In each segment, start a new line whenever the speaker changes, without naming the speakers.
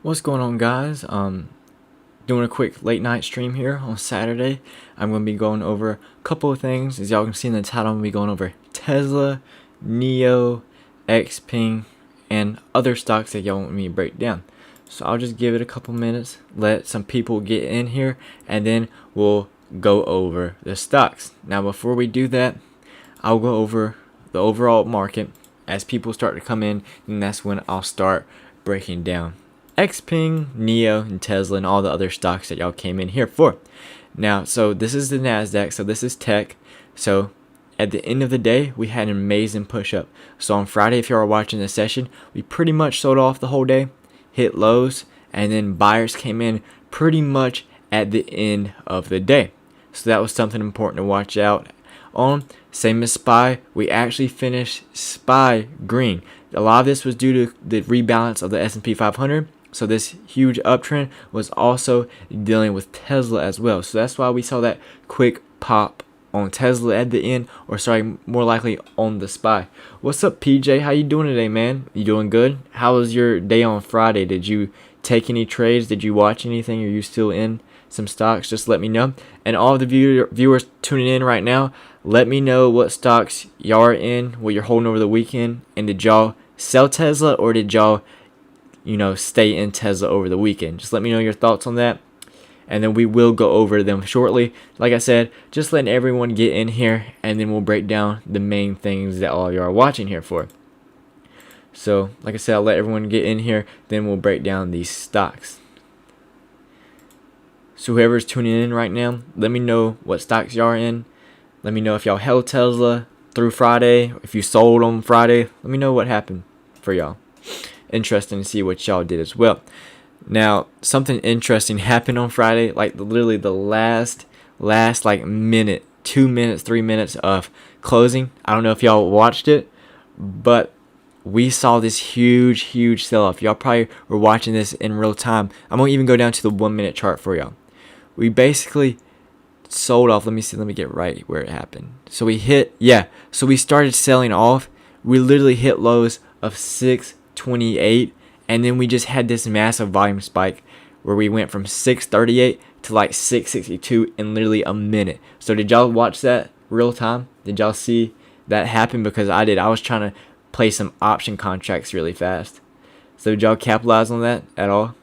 What's going on, guys? Doing a quick late night stream here on Saturday. I'm going to be going over a couple of things. As y'all can see in the title, I'm going to be going over Tesla, NIO, XPENG, and other stocks that y'all want me to break down. So I'll just give it a couple minutes, let some people get in here, and then we'll go over the stocks. Now, before we do that, I'll go over the overall market. As people start to come in, and that's when I'll start breaking down XPENG, NIO, and Tesla, and all the other stocks that y'all came in here for. Now, so this is the NASDAQ, so this is tech. So at the end of the day, we had an amazing push up. So on Friday, if you are watching the session, we pretty much sold off the whole day, hit lows, and then buyers came in pretty much at the end of the day. So that was something important to watch out on. Same as SPY, we actually finished SPY green. A lot of this was due to the rebalance of the S&P 500. So this huge uptrend was also dealing with Tesla as well. So that's why we saw that quick pop on Tesla at the end, or sorry, more likely on the SPY. What's up, PJ? How you doing today, man? You doing good? How was your day on Friday? Did you take any trades? Did you watch anything? Are you still in some stocks? Just let me know. And all of the viewers tuning in right now, let me know what stocks y'all are in, what you're holding over the weekend, and did y'all sell Tesla or did y'all stay in Tesla over the weekend? Just let me know your thoughts on that, and then we will go over them shortly. Like I said, just letting everyone get in here, and then we'll break down the main things that all you are watching here for. So, like I said, I'll let everyone get in here, then we'll break down these stocks. So whoever's tuning in right now, let me know what stocks y'all are in. Let me know if y'all held Tesla through Friday, if you sold on Friday. Let me know what happened for y'all. Interesting to see what y'all did as well. Now, something interesting happened on Friday, like literally the last like minute, 2 minutes, 3 minutes of closing. I don't know if y'all watched it, but we saw this huge sell-off. Y'all probably were watching this in real time. I'm gonna even go down to the 1 minute chart for y'all. We basically sold off. Let me get right where it happened. So we started selling off. We literally hit lows of 628, and then we just had this massive volume spike where we went from 638 to like 662 in literally a minute. So did y'all watch that real time? Did y'all see that happen? Because I did. I was trying to play some option contracts really fast. So did y'all capitalize on that at all?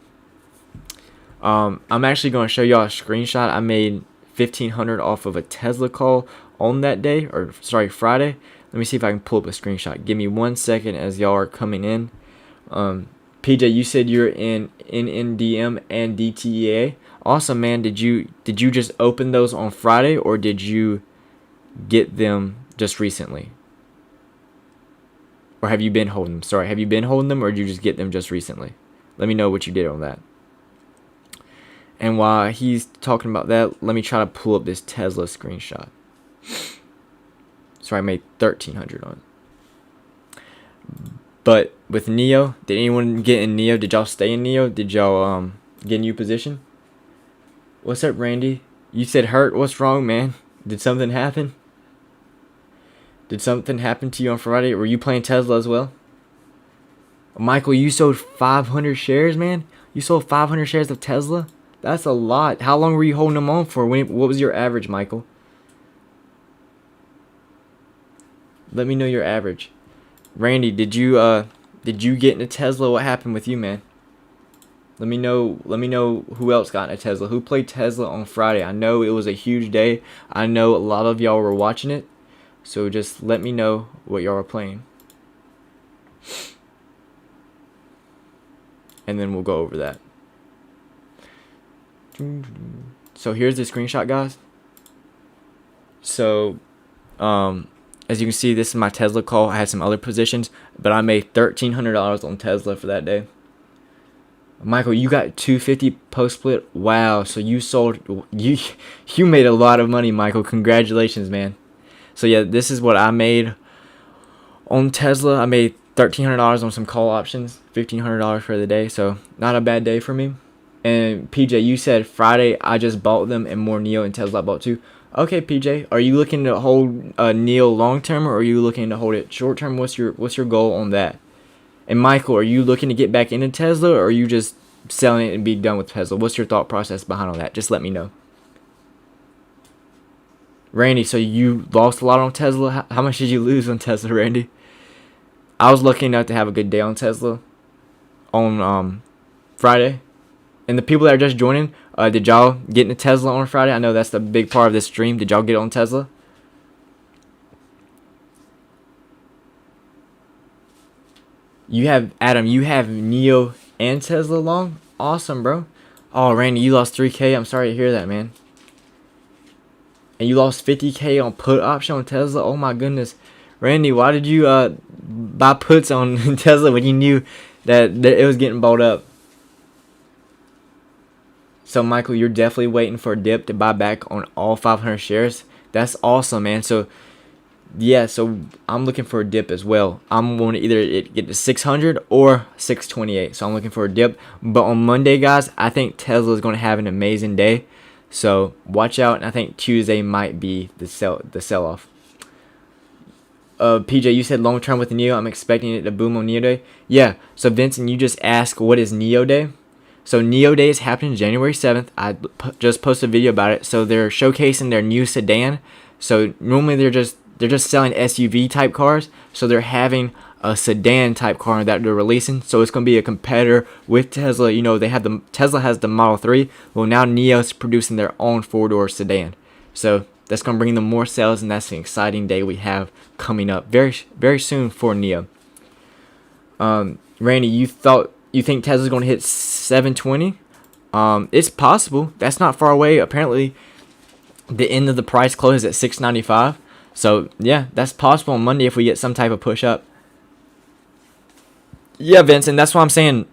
I'm actually going to show y'all a screenshot. I made $1,500 off of a Tesla call on that day, or sorry, Friday. Let me see if I can pull up a screenshot. Give me 1 second as y'all are coming in. PJ, you said you're in NNDM and DTEA. Awesome, man. Did you just open those on Friday, or did you get them just recently? Or have you been holding them? Sorry, have you been holding them, or did you just get them just recently? Let me know what you did on that. And while he's talking about that, let me try to pull up this Tesla screenshot. Sorry, I made $1,300 on it. But with NIO, did anyone get in NIO? Did y'all stay in NIO? Did y'all get a new position? What's up, Randy? You said hurt. What's wrong, man? Did something happen? Did something happen to you on Friday? Were you playing Tesla as well? Michael, you sold 500 shares, man? You sold 500 shares of Tesla? That's a lot. How long were you holding them on for? What was your average, Michael? Let me know your average. Randy, did you get into Tesla? What happened with you, man? Let me know who else got into Tesla. Who played Tesla on Friday? I know it was a huge day. I know a lot of y'all were watching it. So just let me know what y'all are playing. And then we'll go over that. So here's the screenshot, guys. So as you can see, this is my Tesla call. I had some other positions, but I made $1,300 on Tesla for that day. Michael, you got 250 post split. Wow. So you made a lot of money, Michael. Congratulations, man. So yeah, this is what I made on Tesla. I made $1,300 on some call options, $1,500 for the day. So not a bad day for me. And PJ, you said Friday I just bought them, and more NIO and Tesla I bought too. Okay, PJ, are you looking to hold NIO long term, or are you looking to hold it short term? What's your goal on that? And Michael, are you looking to get back into Tesla, or are you just selling it and be done with Tesla? What's your thought process behind all that? Just let me know. Randy, so you lost a lot on Tesla. How much did you lose on Tesla, Randy? I was lucky enough to have a good day on Tesla on Friday. And the people that are just joining, did y'all get into Tesla on Friday? I know that's the big part of this stream. Did y'all get on Tesla? You have, Adam, you have NIO and Tesla long? Awesome, bro. Oh, Randy, you lost 3K. I'm sorry to hear that, man. And you lost 50K on put option on Tesla? Oh my goodness. Randy, why did you buy puts on Tesla when you knew that it was getting bought up? So Michael, you're definitely waiting for a dip to buy back on all 500 shares. That's awesome, man. So yeah, so I'm looking for a dip as well. I'm going to either get to 600 or 628. So I'm looking for a dip. But on Monday, guys, I think Tesla is going to have an amazing day. So watch out. And I think Tuesday might be the sell off. PJ, you said long term with the NIO. I'm expecting it to boom on Neoday. Yeah. So Vincent, you just asked what is Neoday. So Neoday is happening January 7th. I just posted a video about it. So they're showcasing their new sedan. So normally they're just selling SUV type cars. So they're having a sedan type car that they're releasing. So it's going to be a competitor with Tesla. You know, Tesla has the Model 3. Well, now NIO is producing their own 4-door sedan. So that's going to bring them more sales, and that's an exciting day we have coming up very, very soon for NIO. Randy, you think Tesla's going to hit 720? It's possible. That's not far away. Apparently, the end of the price closes at 695. So yeah, that's possible on Monday if we get some type of push up. Yeah, Vincent, that's what I'm saying.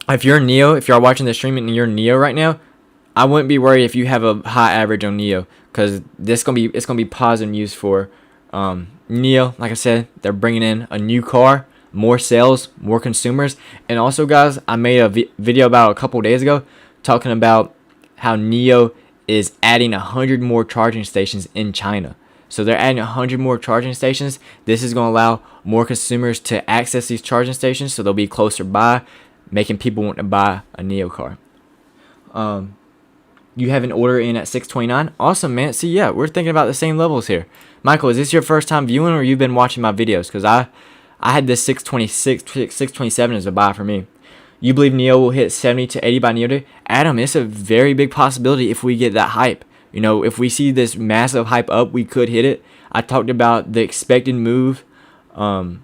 If you're NIO, if you're watching the stream and you're NIO right now, I wouldn't be worried if you have a high average on NIO, because it's gonna be positive news for NIO. Like I said, they're bringing in a new car, more sales, more consumers, and also, guys, I made a video about a couple days ago talking about how NIO is adding 100 more charging stations in China. So they're adding 100 more charging stations. This is going to allow more consumers to access these charging stations, so they'll be closer by, making people want to buy a NIO car. You have an order in at 629. Awesome, man. See, yeah, we're thinking about the same levels here. Michael, is this your first time viewing, or you've been watching my videos? Because I had this 626, 627 as a buy for me. You believe NIO will hit 70 to 80 by Neoday? Adam, it's a very big possibility if we get that hype. You know, if we see this massive hype up, we could hit it. I talked about the expected move and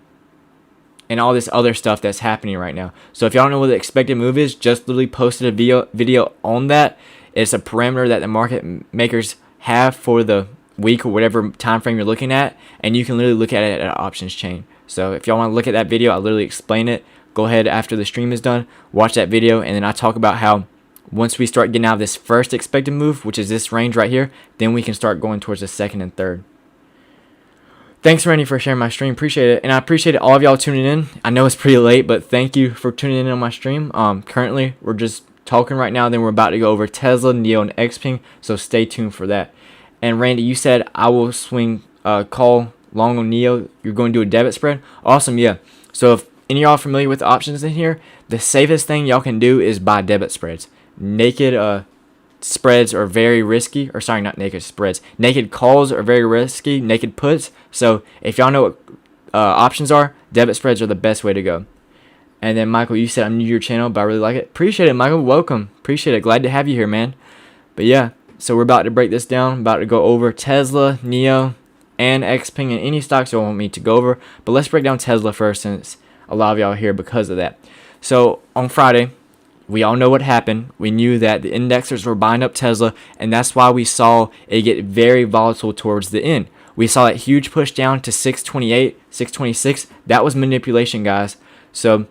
all this other stuff that's happening right now. So if y'all don't know what the expected move is, just literally posted a video on that. It's a parameter that the market makers have for the week or whatever time frame you're looking at, and you can literally look at it at an options chain. So if y'all want to look at that video, I literally explain it. Go ahead after the stream is done, watch that video, and then I talk about how once we start getting out of this first expected move, which is this range right here, then we can start going towards the second and third. Thanks, Randy, for sharing my stream. Appreciate it. And I appreciate all of y'all tuning in. I know it's pretty late, but thank you for tuning in on my stream. Currently, we're just talking right now. Then we're about to go over Tesla, NIO, and XPENG. So stay tuned for that. And Randy, you said I will swing call long on NIO. You're going to do a debit spread. Awesome, yeah. So if any of y'all are familiar with the options in here, the safest thing y'all can do is buy debit spreads. Naked spreads are very risky, or sorry, not naked spreads. Naked calls are very risky, naked puts. So if y'all know what options are, debit spreads are the best way to go. And then Michael, you said I'm new to your channel, but I really like it. Appreciate it, Michael. Welcome. Appreciate it. Glad to have you here, man. But yeah, so we're about to break this down. I'm about to go over Tesla, NIO, and XPENG, and any stocks you want me to go over. But let's break down Tesla first, since a lot of y'all are here because of that. So on Friday, we all know what happened. We knew that the indexers were buying up Tesla, and that's why we saw it get very volatile towards the end. We saw that huge push down to 628, 626. That was manipulation, guys. So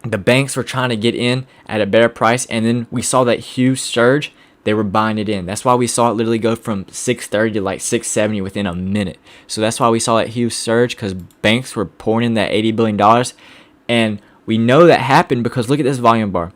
the banks were trying to get in at a better price, and then we saw that huge surge. They were buying it in. That's why we saw it literally go from 630 to like 670 within a minute. So that's why we saw that huge surge, because banks were pouring in that $80 billion. And we know that happened because look at this volume bar.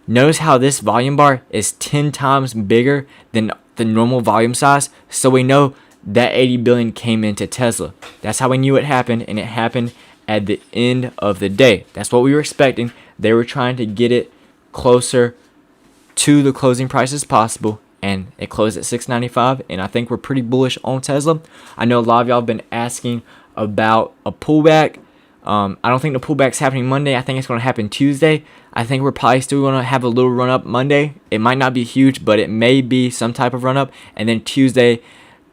Notice how this volume bar is 10 times bigger than the normal volume size. So we know that 80 billion came into Tesla. That's how we knew it happened, and it happened at the end of the day. That's what we were expecting. They were trying to get it closer to the closing price as possible, and it closed at $6.95, and I think we're pretty bullish on Tesla. I know a lot of y'all have been asking about a pullback. I don't think the pullback's happening Monday. I think it's going to happen Tuesday. I think we're probably still going to have a little run up Monday. It might not be huge, but it may be some type of run up, and then Tuesday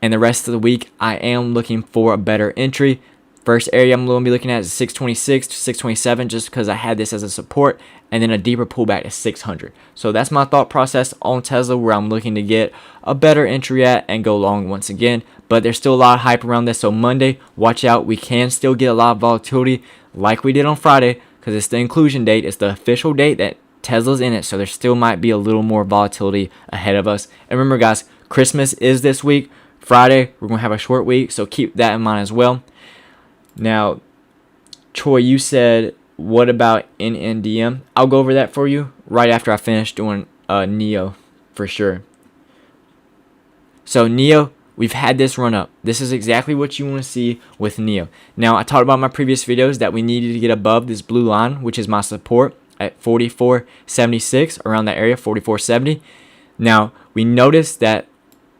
and the rest of the week, I am looking for a better entry. First area I'm going to be looking at is 626 to 627, just because I had this as a support, and then a deeper pullback to 600. So that's my thought process on Tesla, where I'm looking to get a better entry at and go long once again. But there's still a lot of hype around this, so Monday, watch out. We can still get a lot of volatility like we did on Friday, because it's the inclusion date. It's the official date that Tesla's in it, so there still might be a little more volatility ahead of us. And remember, guys, Christmas is this week. Friday, we're going to have a short week, so keep that in mind as well. Now, Troy, you said, what about NNDM? I'll go over that for you right after I finish doing NIO for sure. So NIO, we've had this run up. This is exactly what you want to see with NIO. Now, I talked about in my previous videos that we needed to get above this blue line, which is my support at 44.76, around that area, 44.70. Now, we noticed that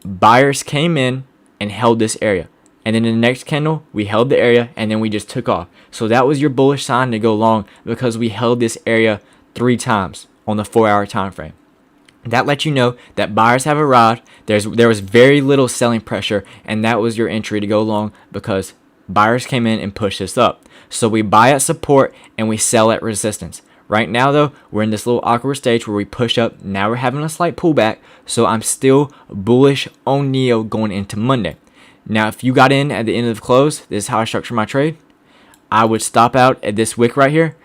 buyers came in and held this area. And then in the next candle, we held the area, and then we just took off. So that was your bullish sign to go long, because we held this area 3 times on the 4-hour time frame. That lets you know that buyers have arrived. There was very little selling pressure, and that was your entry to go long, because buyers came in and pushed this up. So we buy at support and we sell at resistance. Right now, though, we're in this little awkward stage where we push up. Now we're having a slight pullback, so I'm still bullish on NIO going into Monday. Now, if you got in at the end of the close, this is how I structure my trade. I would stop out at this wick right here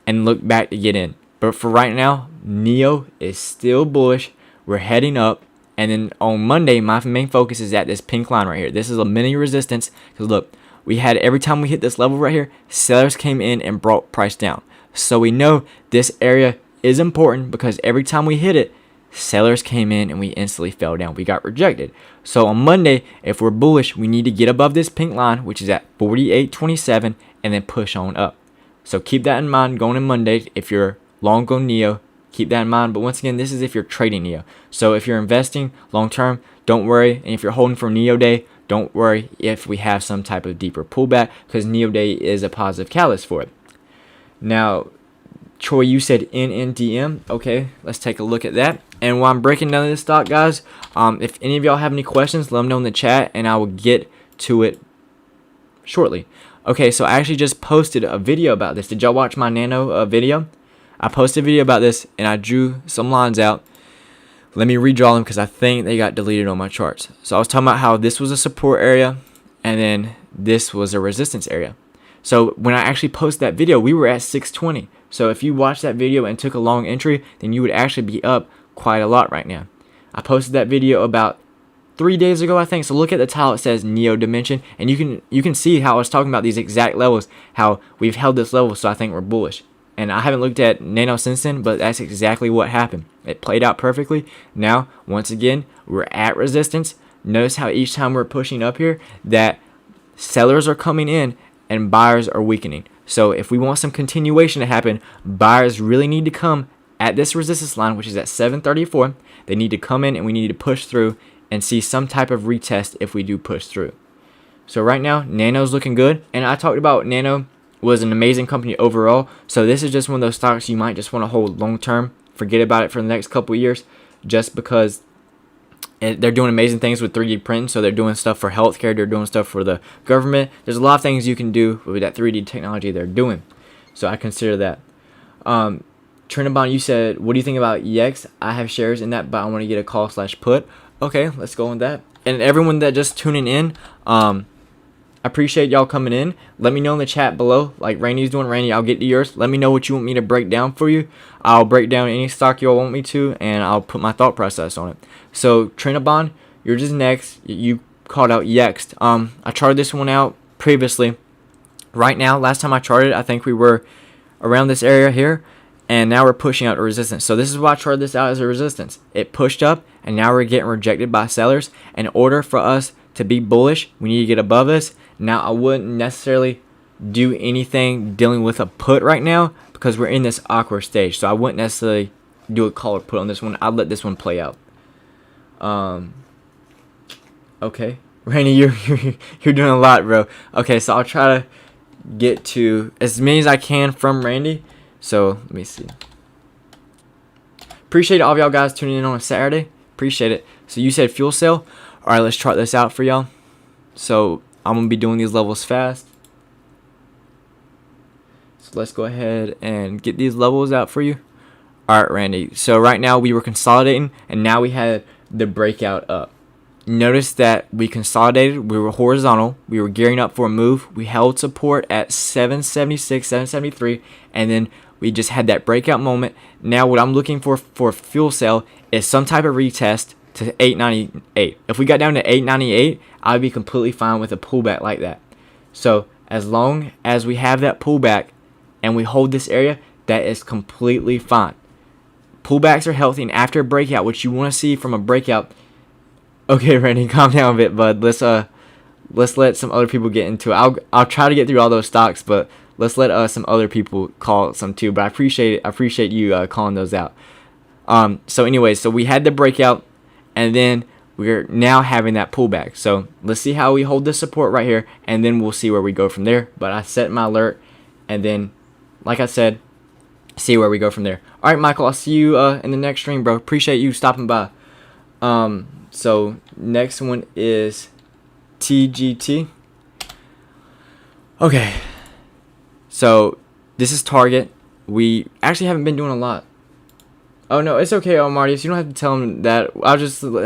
and look back to get in. But for right now, NIO is still bullish. We're heading up. And then on Monday, my main focus is at this pink line right here. This is a mini resistance. Because look, we had every time we hit this level right here, sellers came in and brought price down. So we know this area is important, because every time we hit it, sellers came in and we instantly fell down. We got rejected. So on Monday, if we're bullish, we need to get above this pink line, which is at 48.27, and then push on up. So keep that in mind going in Monday. If you're long on NIO, keep that in mind. But once again, this is if you're trading NIO. So if you're investing long term, don't worry. And if you're holding for Neoday, don't worry if we have some type of deeper pullback, because Neoday is a positive catalyst for it. Now, Troy, you said NNDM. Okay, let's take a look at that. And while I'm breaking down this stock, guys, if any of y'all have any questions, let them know in the chat, and I will get to it shortly. Okay, so I actually just posted a video about this. Did y'all watch my Nano video? I posted a video about this, and I drew some lines out. Let me redraw them, because I think they got deleted on my charts. So I was talking about how this was a support area, and then this was a resistance area. So when I actually posted that video, we were at 620. So if you watched that video and took a long entry, then you would actually be up quite a lot right now. I posted that video about 3 days ago, I think. So look at the title. It says NIO Dimension, and you can see how I was talking about these exact levels, how we've held this level. So I think we're bullish. And I haven't looked at Nano since then, but that's exactly what happened. It played out perfectly. Now, once again, we're at resistance. Notice how each time we're pushing up here, that sellers are coming in and buyers are weakening. So if we want some continuation to happen, buyers really need to come at this resistance line, which is at 734. They need to come in, and we need to push through and see some type of retest if we do push through. So right now, Nano's looking good. And I talked about Nano was an amazing company overall. So this is just one of those stocks you might just want to hold long term. Forget about it for the next couple of years, just because they're doing amazing things with 3D printing. So they're doing stuff for healthcare. They're doing stuff for the government. There's a lot of things you can do with that 3D technology they're doing. So I consider that. Trinabon, you said, what do you think about EX? I have shares in that, but I want to get a call/put. Okay, let's go on that. And everyone that just tuning in, I appreciate y'all coming in. Let me know in the chat below, like Rainey's doing. Rainey, I'll get to yours. Let me know what you want me to break down for you. I'll break down any stock y'all want me to, and I'll put my thought process on it. So Trinabon, you're just next. You called out EX. I charted this one out previously. Right now, last time I charted, I think we were around this area here, and now we're pushing out a resistance. So this is why I charted this out as a resistance. It pushed up, and now we're getting rejected by sellers. In order for us to be bullish, we need to get above this. Now, I wouldn't necessarily do anything dealing with a put right now, because we're in this awkward stage. So I wouldn't necessarily do a call or put on this one. I'll let this one play out. Okay, Randy, you're doing a lot, bro. Okay, so I'll try to get to as many as I can from Randy. So let me see. Appreciate all of y'all guys tuning in on a Saturday. Appreciate it. So you said fuel cell. All right, let's chart this out for y'all. So I'm gonna be doing these levels fast. So let's go ahead and get these levels out for you. All right, Randy. So right now we were consolidating, and now we had the breakout up. Notice that we consolidated, we were horizontal, we were gearing up for a move, we held support at 776, 773, and then we just had that breakout moment. Now what I'm looking for fuel cell is some type of retest to 898. If we got down to 898, I'd be completely fine with a pullback like that. So as long as we have that pullback and we hold this area, that is completely fine. Pullbacks are healthy, and after a breakout, what you want to see from a breakout. Okay, Randy, calm down a bit, bud. Let's let some other people get into it. I'll try to get through all those stocks, but let's let some other people call some too. But I appreciate it. I appreciate you calling those out. So anyways, so we had the breakout, and then we're now having that pullback. So let's see how we hold this support right here, and then we'll see where we go from there. But I set my alert, and then, like I said, see where we go from there. All right, Michael, I'll see you in the next stream, bro. Appreciate you stopping by. So next one is TGT. Okay, so this is target. We actually haven't been doing a lot. Oh no, it's okay, Martius. You don't have to tell him that. I'll just let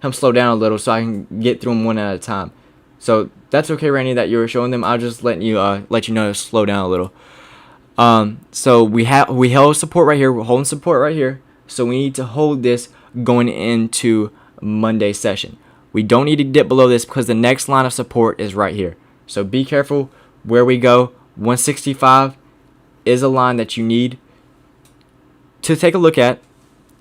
him slow down a little so I can get through them one at a time. So that's okay, Randy, that you were showing them. I'll just let you know to slow down a little. So we held support right here. We're holding support right here. So we need to hold this going into Monday session. We don't need to dip below this because the next line of support is right here. So be careful where we go. 165 is a line that you need to take a look at,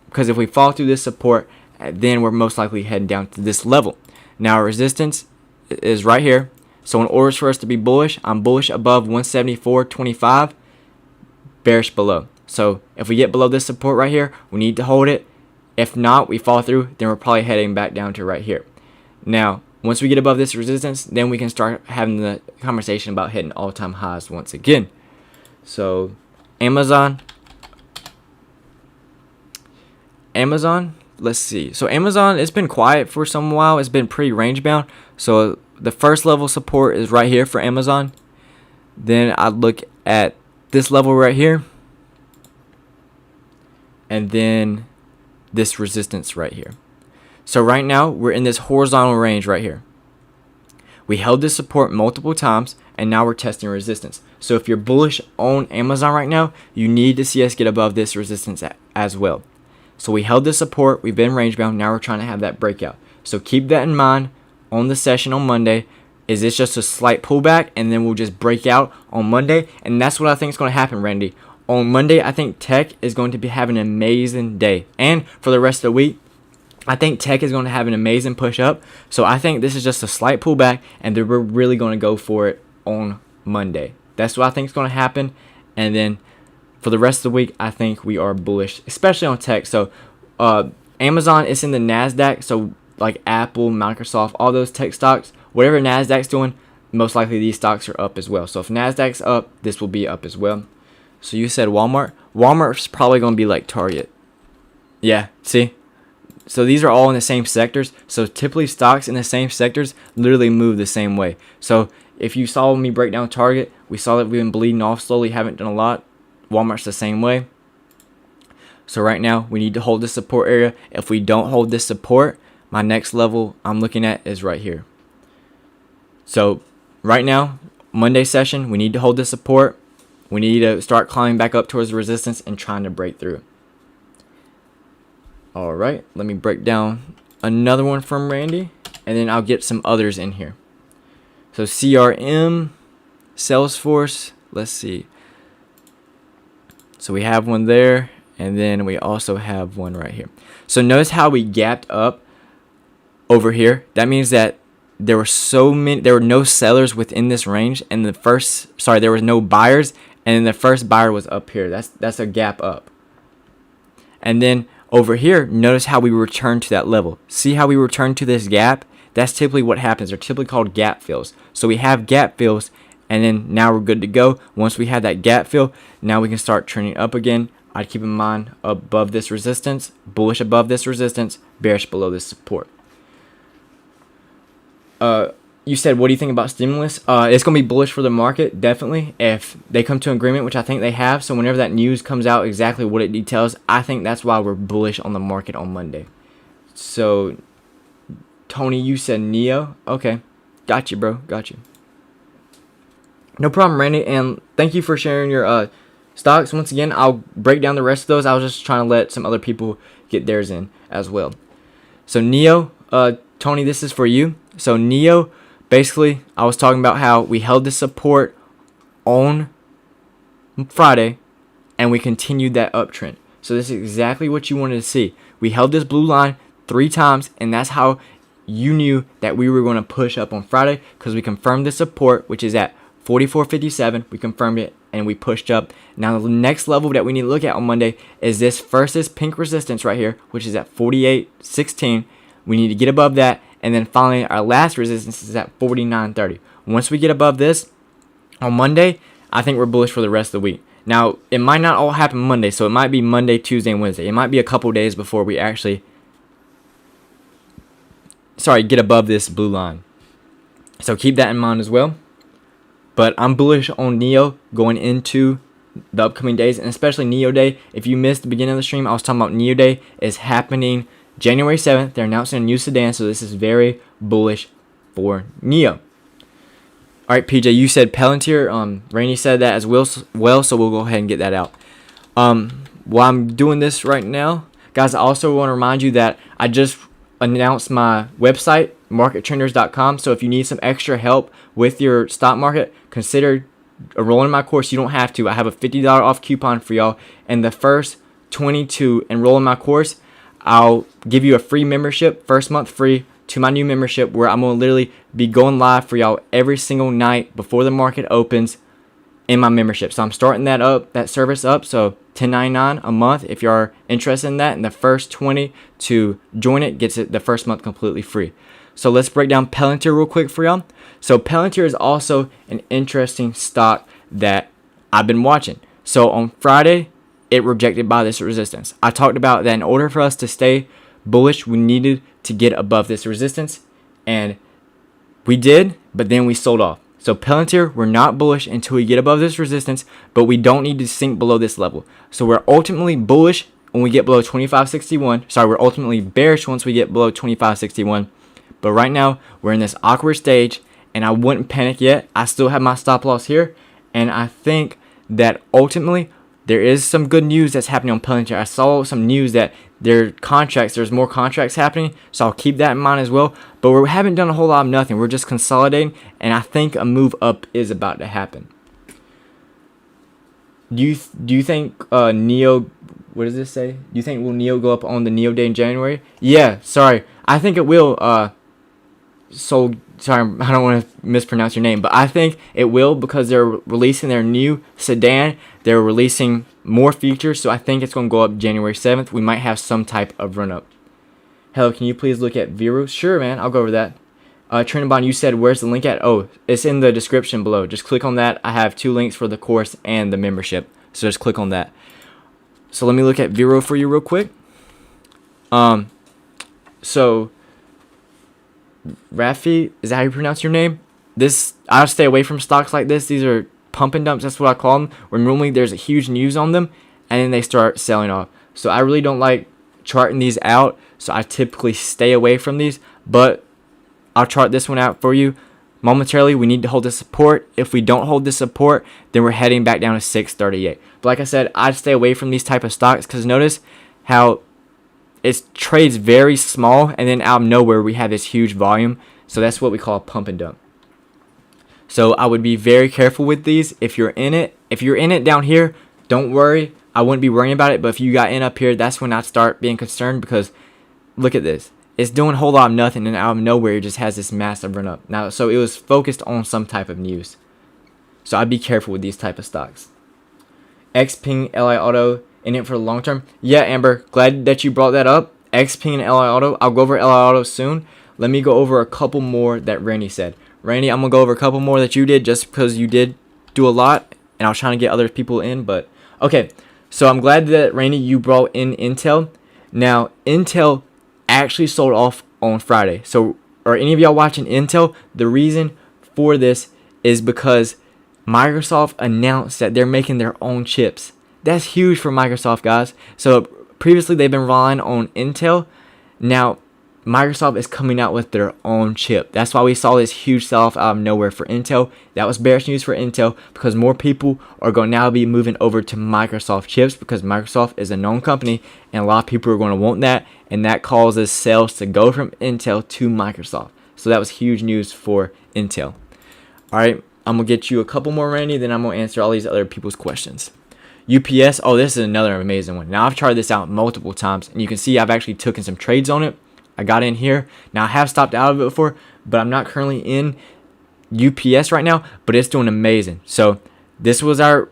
because if we fall through this support, then we're most likely heading down to this level. Now our resistance is right here. So in order for us to be bullish, I'm bullish above 174.25, bearish below. So if we get below this support right here, we need to hold it. If not, we fall through, then we're probably heading back down to right here. Now, once we get above this resistance, then we can start having the conversation about hitting all-time highs once again. So, Amazon, let's see. So Amazon, it's been quiet for some while. It's been pretty range bound. So the first level support is right here for Amazon. Then I look at this level right here. And then this resistance right here. So right now we're in this horizontal range right here. We held this support multiple times, and now we're testing resistance. So if you're bullish on Amazon right now, you need to see us get above this resistance as well. So we held this support, we've been range bound, now we're trying to have that breakout. So keep that in mind on the session on Monday. Is this just a slight pullback and then we'll just break out on Monday? And that's what I think is going to happen, Randy. On Monday, I think tech is going to be having an amazing day. And for the rest of the week, I think tech is going to have an amazing push up. So I think this is just a slight pullback, and we're really going to go for it on Monday. That's what I think is going to happen. And then for the rest of the week, I think we are bullish, especially on tech. So Amazon is in the NASDAQ. So like Apple, Microsoft, all those tech stocks, whatever NASDAQ's doing, most likely these stocks are up as well. So if NASDAQ's up, this will be up as well. So you said Walmart. Walmart's probably going to be like Target. Yeah, see? So these are all in the same sectors. So typically stocks in the same sectors literally move the same way. So if you saw me break down Target, we saw that we've been bleeding off slowly, haven't done a lot. Walmart's the same way. So right now we need to hold this support area. If we don't hold this support, my next level I'm looking at is right here. So right now, Monday session, we need to hold this support. We need to start climbing back up towards the resistance and trying to break through. All right, let me break down another one from Randy, and then I'll get some others in here. So CRM, Salesforce, let's see. So we have one there, and then we also have one right here. So notice how we gapped up over here. That means that there were no sellers within this range, and there was no buyers, and then the first buyer was up here. That's a gap up. And then over here, notice how we return to that level. See how we return to this gap? That's typically what happens. They're typically called gap fills. So we have gap fills, and then now we're good to go. Once we have that gap fill, now we can start trending up again. I'd keep in mind above this resistance, bullish above this resistance, bearish below this support. You said, what do you think about stimulus? It's going to be bullish for the market, definitely, if they come to an agreement, which I think they have. So whenever that news comes out, exactly what it details, I think that's why we're bullish on the market on Monday. So, Tony, you said NIO. Okay, got you, bro, got you. No problem, Randy, and thank you for sharing your stocks. Once again, I'll break down the rest of those. I was just trying to let some other people get theirs in as well. So NIO, Tony, this is for you. So NIO, basically, I was talking about how we held this support on Friday, and we continued that uptrend. So this is exactly what you wanted to see. We held this blue line 3 times, and that's how you knew that we were going to push up on Friday, because we confirmed the support, which is at 44.57. We confirmed it, and we pushed up. Now the next level that we need to look at on Monday is this pink resistance right here, which is at 48.16. We need to get above that. And then finally, our last resistance is at 49.30. Once we get above this on Monday, I think we're bullish for the rest of the week. Now, it might not all happen Monday, so it might be Monday, Tuesday, and Wednesday. It might be a couple days before we actually, get above this blue line. So keep that in mind as well. But I'm bullish on NIO going into the upcoming days, and especially Neoday. If you missed the beginning of the stream, I was talking about Neoday is happening January 7th. They're announcing a new sedan, so this is very bullish for NIO. All right, PJ, you said Palantir. Rainey said that as well, so we'll go ahead and get that out. While I'm doing this right now, guys, I also want to remind you that I just announced my website, markettrenders.com. So if you need some extra help with your stock market, consider enrolling in my course. You don't have to. I have a $50 off coupon for y'all, and the first 20 to enroll in my course, I'll give you a free membership, first month free, to my new membership, where I'm going to literally be going live for y'all every single night before the market opens in my membership. So I'm starting that service up. So $10.99 a month if you are interested in that. And the first 20 to join it gets it the first month completely free. So let's break down Palantir real quick for y'all. So Palantir is also an interesting stock that I've been watching. So on Friday, it rejected by this resistance. I talked about that in order for us to stay bullish, we needed to get above this resistance, and we did, but then we sold off. So Palantir, we're not bullish until we get above this resistance, but we don't need to sink below this level. So we're ultimately bullish when we get below 25.61. We're ultimately bearish once we get below 25.61. But right now, we're in this awkward stage, and I wouldn't panic yet. I still have my stop loss here, and I think that ultimately there is some good news that's happening on Palantir. I saw some news that there's more contracts happening, so I'll keep that in mind as well. But we haven't done a whole lot of nothing. We're just consolidating, and I think a move up is about to happen. Do you think NIO? What does this say? Do you think will NIO go up on the NIO day in January? Yeah, sorry. I think it will. Sorry, I don't want to mispronounce your name, but I think it will, because they're releasing their new sedan. They're releasing more features, so I think it's going to go up January 7th. We might have some type of run up. Hello, can you please look at Vero? Sure, man, I'll go over that. Trinibon, you said, where's the link at? Oh, it's in the description below. Just click on that. I have 2 links for the course and the membership, so just click on that. So let me look at Vero for you real quick. So Rafi, is that how you pronounce your name? I'll stay away from stocks like this. These are pump and dumps, that's what I call them, where normally there's a huge news on them and then they start selling off. So I really don't like charting these out, so I typically stay away from these, but I'll chart this one out for you. Momentarily, we need to hold the support. If we don't hold the support, then we're heading back down to 638. But like I said, I'd stay away from these type of stocks, because notice how it trades very small, and then out of nowhere we have this huge volume. So that's what we call a pump and dump. So I would be very careful with these. If you're in it down here, don't worry. I wouldn't be worrying about it. But if you got in up here, that's when I'd start being concerned, because look at this. It's doing a whole lot of nothing, and out of nowhere it just has this massive run up. Now, so it was focused on some type of news. So I'd be careful with these type of stocks. XPENG, LI Auto, in it for the long term. Yeah, Amber, glad that you brought that up. XPENG and LI Auto. I'll go over LI Auto soon. Let me go over a couple more that Randy said. Randy, I'm gonna go over a couple more that you did just because you did do a lot, and I was trying to get other people in. But okay, so I'm glad that Randy, you brought in Intel. Now Intel actually sold off on Friday. So, are any of y'all watching Intel? The reason for this is because Microsoft announced that they're making their own chips. That's huge for Microsoft, guys. So previously they've been relying on Intel. Now Microsoft is coming out with their own chip. That's why we saw this huge sell-off out of nowhere for Intel. That was bearish news for Intel because more people are going to now be moving over to Microsoft chips because Microsoft is a known company and a lot of people are going to want that, and that causes sales to go from Intel to Microsoft. So that was huge news for Intel. All right, I'm going to get you a couple more, Randy, then I'm going to answer all these other people's questions. UPS, oh, this is another amazing one. Now, I've tried this out multiple times, and you can see I've actually taken some trades on it. I got in here. Now, I have stopped out of it before, but I'm not currently in UPS right now, but it's doing amazing. So, this was our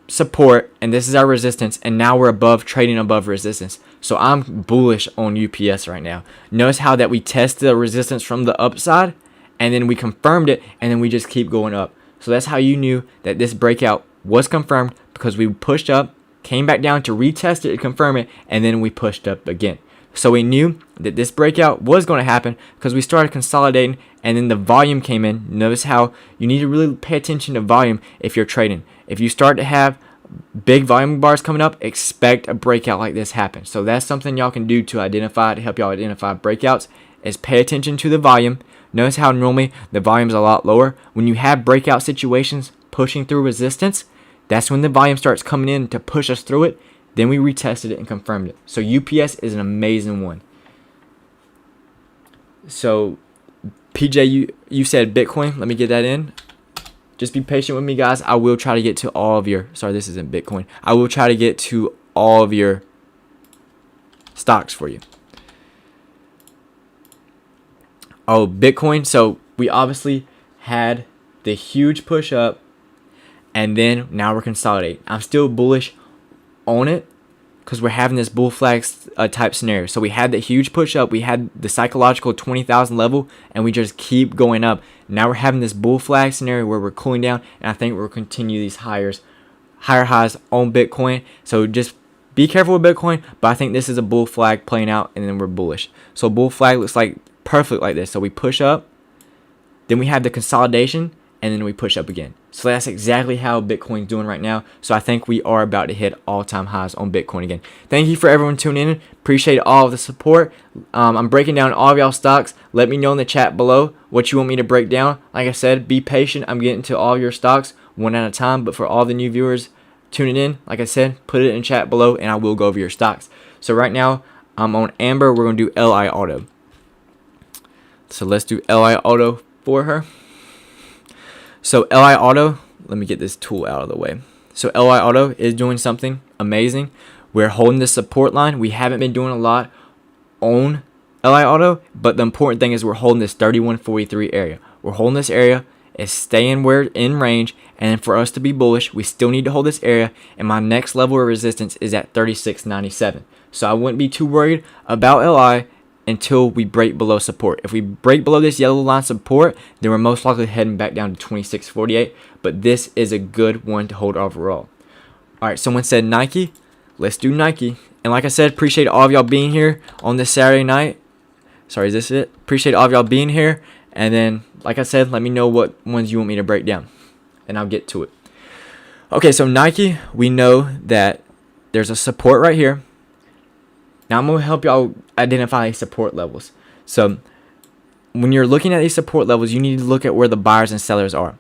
support, and this is our resistance, and now we're trading above resistance. So, I'm bullish on UPS right now. Notice how that we tested the resistance from the upside, and then we confirmed it, and then we just keep going up. So, that's how you knew that this breakout was confirmed, because we pushed up, came back down to retest it and confirm it, and then we pushed up again. So we knew that this breakout was going to happen because we started consolidating and then the volume came in. Notice how you need to really pay attention to volume if you're trading. If you start to have big volume bars coming up, expect a breakout like this happen. So that's something y'all can do to help y'all identify breakouts, is pay attention to the volume. Notice how normally the volume is a lot lower. When you have breakout situations pushing through resistance, that's when the volume starts coming in to push us through it. Then we retested it and confirmed it. So UPS is an amazing one. So PJ, you said Bitcoin. Let me get that in. Just be patient with me, guys. I will try to get to all of your... Sorry, this isn't Bitcoin. I will try to get to all of your stocks for you. Oh, Bitcoin. So we obviously had the huge push up. And then now we're consolidating. I'm still bullish on it because we're having this bull flag type scenario. So we had the huge push up, we had the psychological 20,000 level, and we just keep going up. Now we're having this bull flag scenario where we're cooling down, and I think we'll continue these higher highs on Bitcoin. So just be careful with Bitcoin, but I think this is a bull flag playing out, and then we're bullish. So bull flag looks like perfect like this. So we push up, then we have the consolidation, and then we push up again. So that's exactly how Bitcoin's doing right now. So I think we are about to hit all-time highs on Bitcoin again. Thank you for everyone tuning in. Appreciate all of the support. I'm breaking down all of y'all stocks. Let me know in the chat below what you want me to break down. Like I said, be patient. I'm getting to all your stocks one at a time. But for all the new viewers tuning in, like I said, put it in chat below and I will go over your stocks. So right now, I'm on Amber. We're going to do LI Auto. So let's do LI Auto for her. So LI Auto, let me get this tool out of the way. So LI Auto is doing something amazing. We're holding this support line. We haven't been doing a lot on LI Auto, but the important thing is we're holding this 3143 area. We're holding this area. It's staying where in range, and for us to be bullish, we still need to hold this area, and my next level of resistance is at 3697. So I wouldn't be too worried about LI until we break below support. If we break below this yellow line support, then we're most likely heading back down to 2648, but this is a good one to hold overall. All right, someone said Nike. Let's do Nike. And like I said, appreciate all of y'all being here on this Saturday night. Sorry, is this it? Appreciate all of y'all being here. And then, like I said, let me know what ones you want me to break down, and I'll get to it. Okay, so Nike, we know that there's a support right here. Now I'm going to help y'all identify support levels. So when you're looking at these support levels, you need to look at where the buyers and sellers are.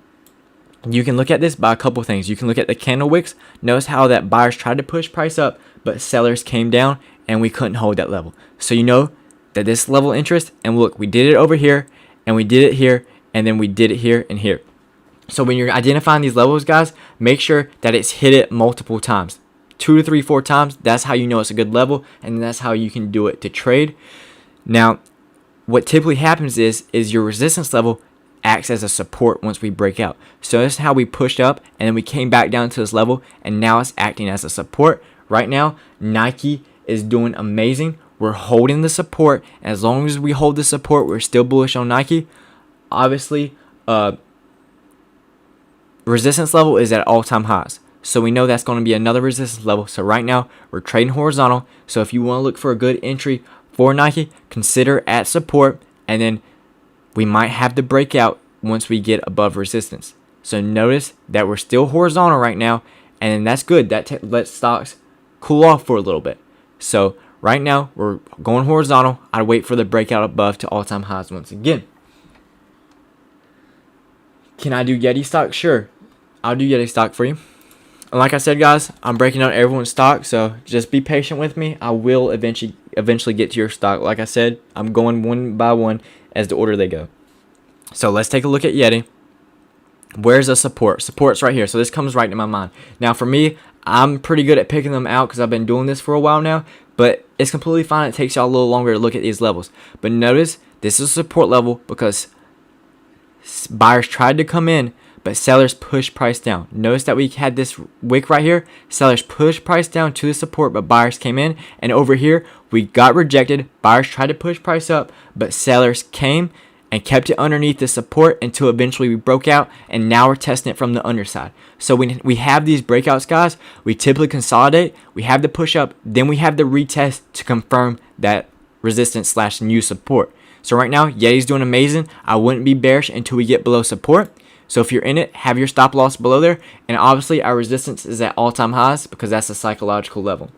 You can look at this by a couple things. You can look at the candle wicks. Notice how that buyers tried to push price up, but sellers came down and we couldn't hold that level. So you know that this level of interest, and look, we did it over here, and we did it here, and then we did it here and here. So when you're identifying these levels, guys, make sure that it's hit it multiple times. 2 to 3, 4 times. That's how you know it's a good level, and that's how you can do it to trade. Now, what typically happens is your resistance level acts as a support once we break out. So this is how we pushed up, and then we came back down to this level, and now it's acting as a support. right now, Nike is doing amazing. We're holding the support. As long as we hold the support, we're still bullish on Nike. Obviously, resistance level is at all-time highs. So we know that's going to be another resistance level. So right now, we're trading horizontal. So if you want to look for a good entry for Nike, consider at support. And then we might have to break out once we get above resistance. So notice that we're still horizontal right now. And that's good. That lets stocks cool off for a little bit. So right now, we're going horizontal. I'd wait for the breakout above to all-time highs once again. Can I do Yeti stock? Sure. I'll do Yeti stock for you. And like I said, guys, I'm breaking out everyone's stock, so just be patient with me. I will eventually get to your stock. Like I said, I'm going one by one as the order they go. So let's take a look at Yeti. Where's the support? Support's right here. So this comes right to my mind. Now for me, I'm pretty good at picking them out because I've been doing this for a while now. But it's completely fine. It takes y'all a little longer to look at these levels. But notice this is a support level because buyers tried to come in, but sellers pushed price down. Notice that we had this wick right here. Sellers pushed price down to the support, but buyers came in. And over here, we got rejected. Buyers tried to push price up, but sellers came and kept it underneath the support until eventually we broke out. And now we're testing it from the underside. So when we have these breakouts, guys, we typically consolidate. We have the push up. Then we have the retest to confirm that resistance / new support. So right now, Yeti's doing amazing. I wouldn't be bearish until we get below support. So if you're in it, have your stop loss below there. And obviously, our resistance is at all-time highs because that's a psychological level.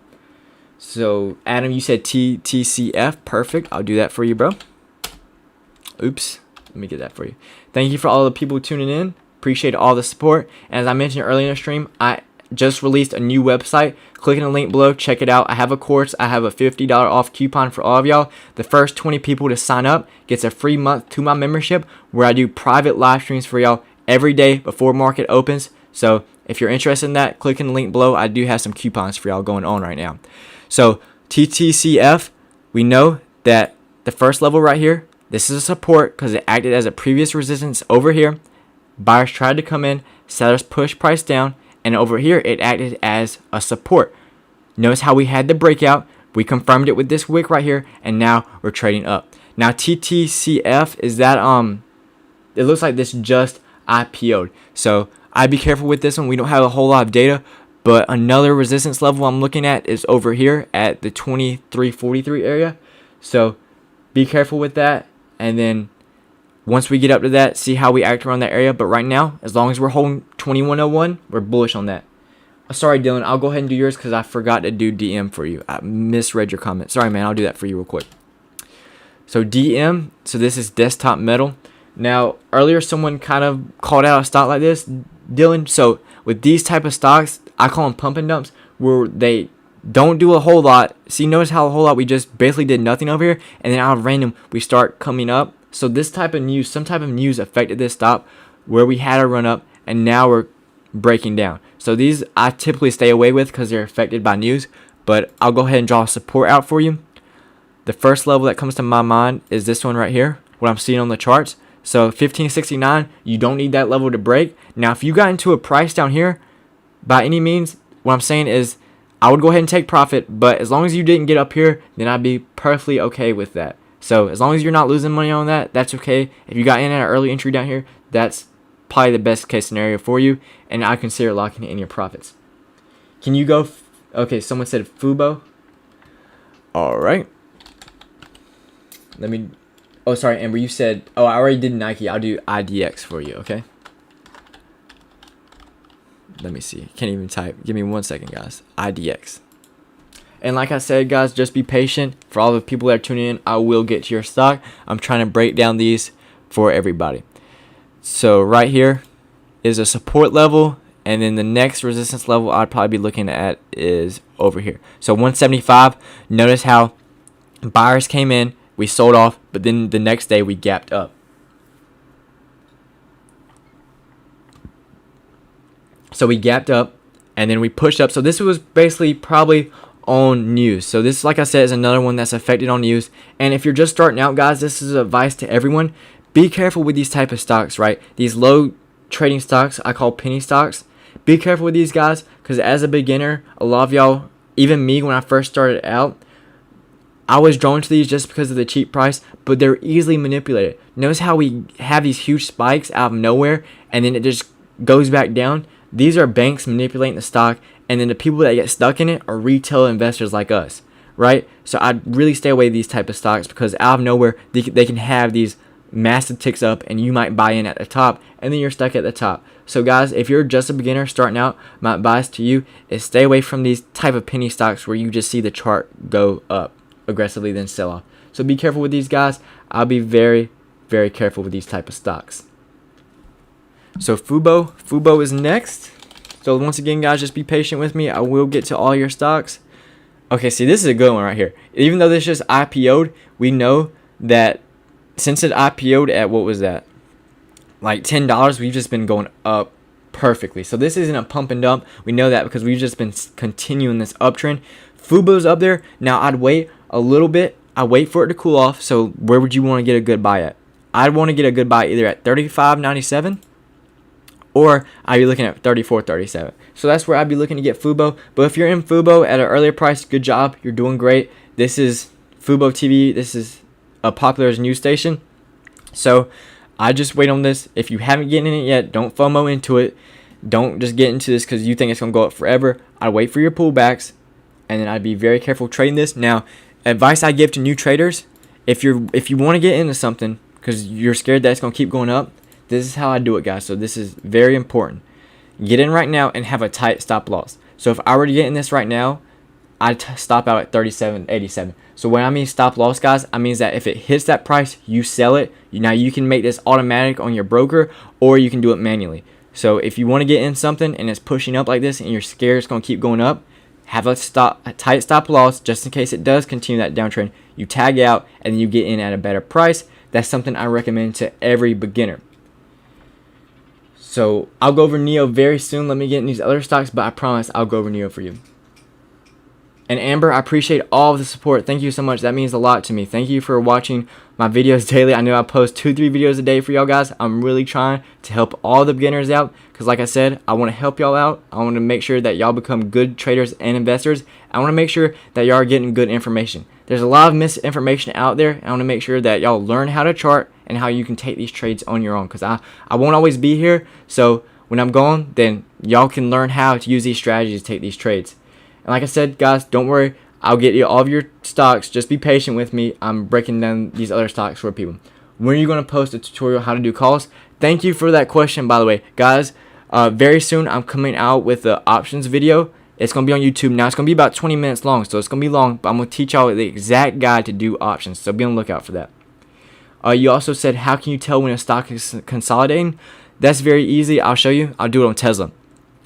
So, Adam, you said TTCF. Perfect. I'll do that for you, bro. Oops. Let me get that for you. Thank you for all the people tuning in. Appreciate all the support. And as I mentioned earlier in the stream, I just released a new website. Click on the link below. Check it out. I have a course. I have a $50 off coupon for all of y'all. The first 20 people to sign up gets a free month to my membership where I do private live streams for y'all every day before market opens. So if you're interested in that, click in the link below. I do have some coupons for y'all going on right now. So TTCF, we know that the first level right here, this is a support because it acted as a previous resistance over here. Buyers tried to come in, sellers pushed price down, and over here it acted as a support. Notice how we had the breakout. We confirmed it with this wick right here, and now we're trading up. Now TTCF is that it looks like this just IPO'd. So I'd be careful with this one. We don't have a whole lot of data, but another resistance level I'm looking at is over here at the 2343 area. So be careful with that. And then once we get up to that, see how we act around that area. But right now, as long as we're holding 2101, we're bullish on that. Sorry, Dylan. I'll go ahead and do yours because I forgot to do DM for you. I misread your comment. Sorry, man. I'll do that for you real quick. So DM. So this is desktop metal. Now, earlier someone kind of called out a stock like this, Dylan. So with these type of stocks, I call them pump and dumps, where they don't do a whole lot. See, notice how a whole lot we just basically did nothing over here, and then out of random we start coming up. So this type of news, some type of news affected this stop where we had a run up, and now we're breaking down. So these I typically stay away with because they're affected by news, but I'll go ahead and draw support out for you. The first level that comes to my mind is this one right here, what I'm seeing on the charts. So 1569, you don't need that level to break. Now, if you got into a price down here, by any means, what I'm saying is I would go ahead and take profit, but as long as you didn't get up here, then I'd be perfectly okay with that. So as long as you're not losing money on that, that's okay. If you got in at an early entry down here, that's probably the best case scenario for you, and I consider locking in your profits. Can you go? Okay, someone said Fubo. All right. Let me. Oh, sorry, Amber, you said, oh, I already did Nike. I'll do IDX for you, okay? Let me see. Can't even type. Give me 1 second, guys. IDX. And like I said, guys, just be patient. For all the people that are tuning in, I will get to your stock. I'm trying to break down these for everybody. So right here is a support level. And then the next resistance level I'd probably be looking at is over here. So 175. Notice how buyers came in. We sold off, but then the next day we gapped up. So we gapped up, and then we pushed up. So this was basically probably on news. So this, like I said, is another one that's affected on news. And if you're just starting out, guys, this is advice to everyone. Be careful with these type of stocks, right? These low trading stocks, I call penny stocks. Be careful with these guys, because as a beginner, a lot of y'all even me, when I first started out, I was drawn to these just because of the cheap price, but they're easily manipulated. Notice how we have these huge spikes out of nowhere, and then it just goes back down. These are banks manipulating the stock, and then the people that get stuck in it are retail investors like us, right? So I'd really stay away from these type of stocks, because out of nowhere, they can have these massive ticks up, and you might buy in at the top, and then you're stuck at the top. So guys, if you're just a beginner starting out, my advice to you is stay away from these type of penny stocks where you just see the chart go up aggressively then sell off. So be careful with these, guys. I'll be very, very careful with these type of stocks. So Fubo is next. So once again, guys, just be patient with me. I will get to all your stocks. Okay, see, this is a good one right here. Even though this just IPO'd, we know that since it IPO'd at, what was that, like $10, we've just been going up perfectly. So this isn't a pump and dump. We know that because we've just been continuing this uptrend. Fubo's up there. Now I'd wait a little bit. I wait for it to cool off. So where would you want to get a good buy at? I'd want to get a good buy either at $35.97 or I'd be looking at $34.37. So that's where I'd be looking to get Fubo. But if you're in Fubo at an earlier price, good job. You're doing great. This is Fubo TV. This is a popular news station. So I just wait on this. If you haven't gotten in it yet, don't FOMO into it. Don't just get into this because you think it's going to go up forever. I'd wait for your pullbacks, and then I'd be very careful trading this. Now, advice I give to new traders, if you want to get into something because you're scared that it's going to keep going up, this is how I do it, guys. So this is very important. Get in right now and have a tight stop loss. So if I were to get in this right now, I'd stop out at $37.87. So when I mean stop loss, guys, I mean that if it hits that price, you sell it. Now you can make this automatic on your broker, or you can do it manually. So if you want to get in something and it's pushing up like this and you're scared it's going to keep going up, have a tight stop loss just in case it does continue that downtrend. You tag out and then you get in at a better price. That's something I recommend to every beginner. So I'll go over NIO very soon. Let me get in these other stocks, but I promise I'll go over NIO for you. And Amber, I appreciate all of the support. Thank you so much. That means a lot to me. Thank you for watching my videos daily. I know I post 2-3 videos a day for y'all guys. I'm really trying to help all the beginners out because, like I said, I want to help y'all out. I want to make sure that y'all become good traders and investors. I want to make sure that y'all are getting good information. There's a lot of misinformation out there. I want to make sure that y'all learn how to chart and how you can take these trades on your own, because I won't always be here. So when I'm gone, then y'all can learn how to use these strategies to take these trades. And like I said, guys, don't worry. I'll get you all of your stocks. Just be patient with me. I'm breaking down these other stocks for people. When are you going to post a tutorial how to do calls? Thank you for that question, by the way. Guys, very soon I'm coming out with the options video. It's going to be on YouTube. Now, it's going to be about 20 minutes long, so it's going to be long. But I'm going to teach y'all the exact guide to do options. So be on the lookout for that. You also said, how can you tell when a stock is consolidating? That's very easy. I'll show you. I'll do it on Tesla.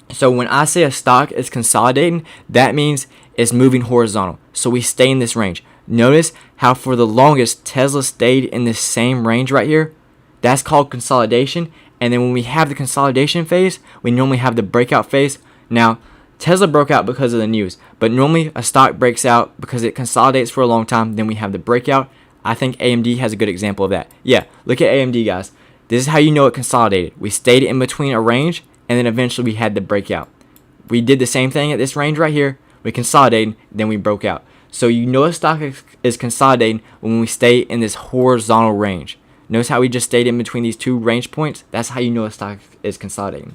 So when I say a stock is consolidating, that means it's moving horizontal. So we stay in this range. Notice how for the longest Tesla stayed in this same range right here. That's called consolidation. And then when we have the consolidation phase, we normally have the breakout phase. Now, Tesla broke out because of the news, but normally a stock breaks out because it consolidates for a long time. Then we have the breakout. I think AMD has a good example of that. Yeah, look at AMD, guys. This is how you know it consolidated. We stayed in between a range, and then eventually we had the breakout. We did the same thing at this range right here. We consolidated, then we broke out. So you know a stock is consolidating when we stay in this horizontal range. Notice how we just stayed in between these two range points? That's how you know a stock is consolidating.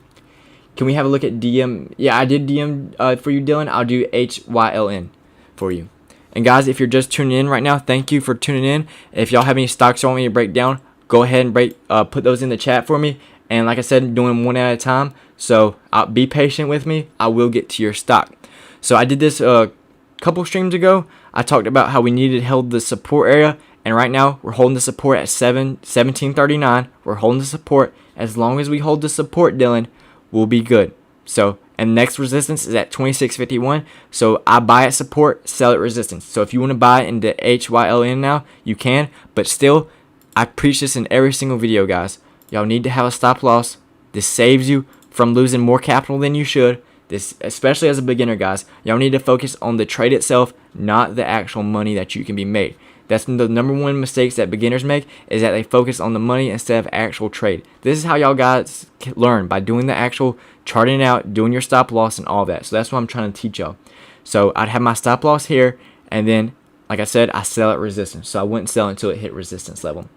Can we have a look at DM? Yeah, I did DM for you, Dylan. I'll do HYLN for you. And guys, if you're just tuning in right now, thank you for tuning in. If y'all have any stocks you want me to break down, go ahead and put those in the chat for me. And like I said, doing one at a time. So be patient with me. I will get to your stock. So I did this a couple streams ago. I talked about how we needed to hold the support area. And right now, we're holding the support at 1739. We're holding the support. As long as we hold the support, Dylan, we'll be good. So, and next resistance is at 2651. So I buy at support, sell at resistance. So if you want to buy into HYLN now, you can. But still, I preach this in every single video, guys. Y'all need to have a stop loss. This saves you from losing more capital than you should. This, especially as a beginner, guys. Y'all need to focus on the trade itself, not the actual money that you can be made. That's the number one mistakes that beginners make, is that they focus on the money instead of actual trade. This is how y'all guys learn, by doing the actual charting out, doing your stop loss and all that. So that's what I'm trying to teach y'all. So I'd have my stop loss here, and then, like I said, I sell at resistance. So I wouldn't sell until it hit resistance level.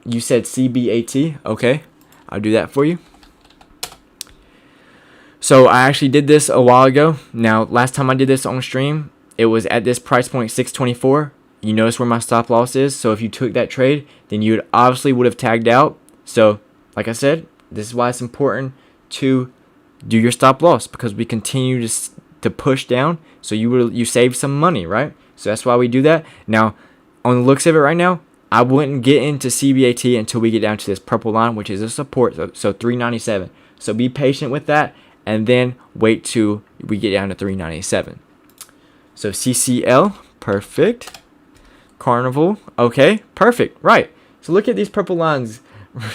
You said CBAT. Okay, I'll do that for you. So I actually did this a while ago. Now, last time I did this on stream, it was at this price point, 624. You notice where my stop loss is. So if you took that trade, then you would have tagged out. So like I said, this is why it's important to do your stop loss, because we continue to push down. So you save some money, right? So that's why we do that. Now, on the looks of it right now, I wouldn't get into CBAT until we get down to this purple line, which is a support. So 397. So be patient with that, and then wait till we get down to 397. So CCL, perfect. Carnival, okay, perfect, right. So look at these purple lines.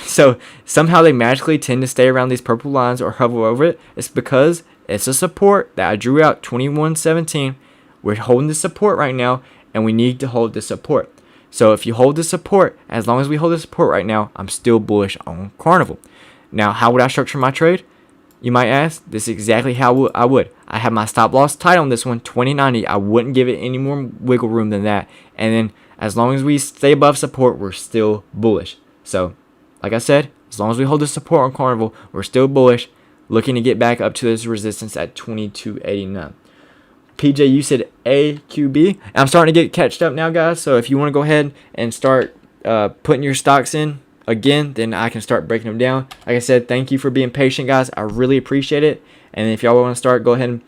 So somehow they magically tend to stay around these purple lines or hover over it. It's because it's a support that I drew out, 2117. We're holding the support right now, and we need to hold the support. So if you hold the support, as long as we hold the support right now, I'm still bullish on Carnival. Now, how would I structure my trade? You might ask. This is exactly how I would. I have my stop loss tight on this one, 2090. I wouldn't give it any more wiggle room than that. And then as long as we stay above support, we're still bullish. So, like I said, as long as we hold the support on Carnival, we're still bullish, looking to get back up to this resistance at 2289. PJ, you said AQB. I'm starting to get catched up now, guys. So if you want to go ahead and start putting your stocks in again, then I can start breaking them down. Like I said, thank you for being patient, guys. I really appreciate it. And if y'all want to start, go ahead and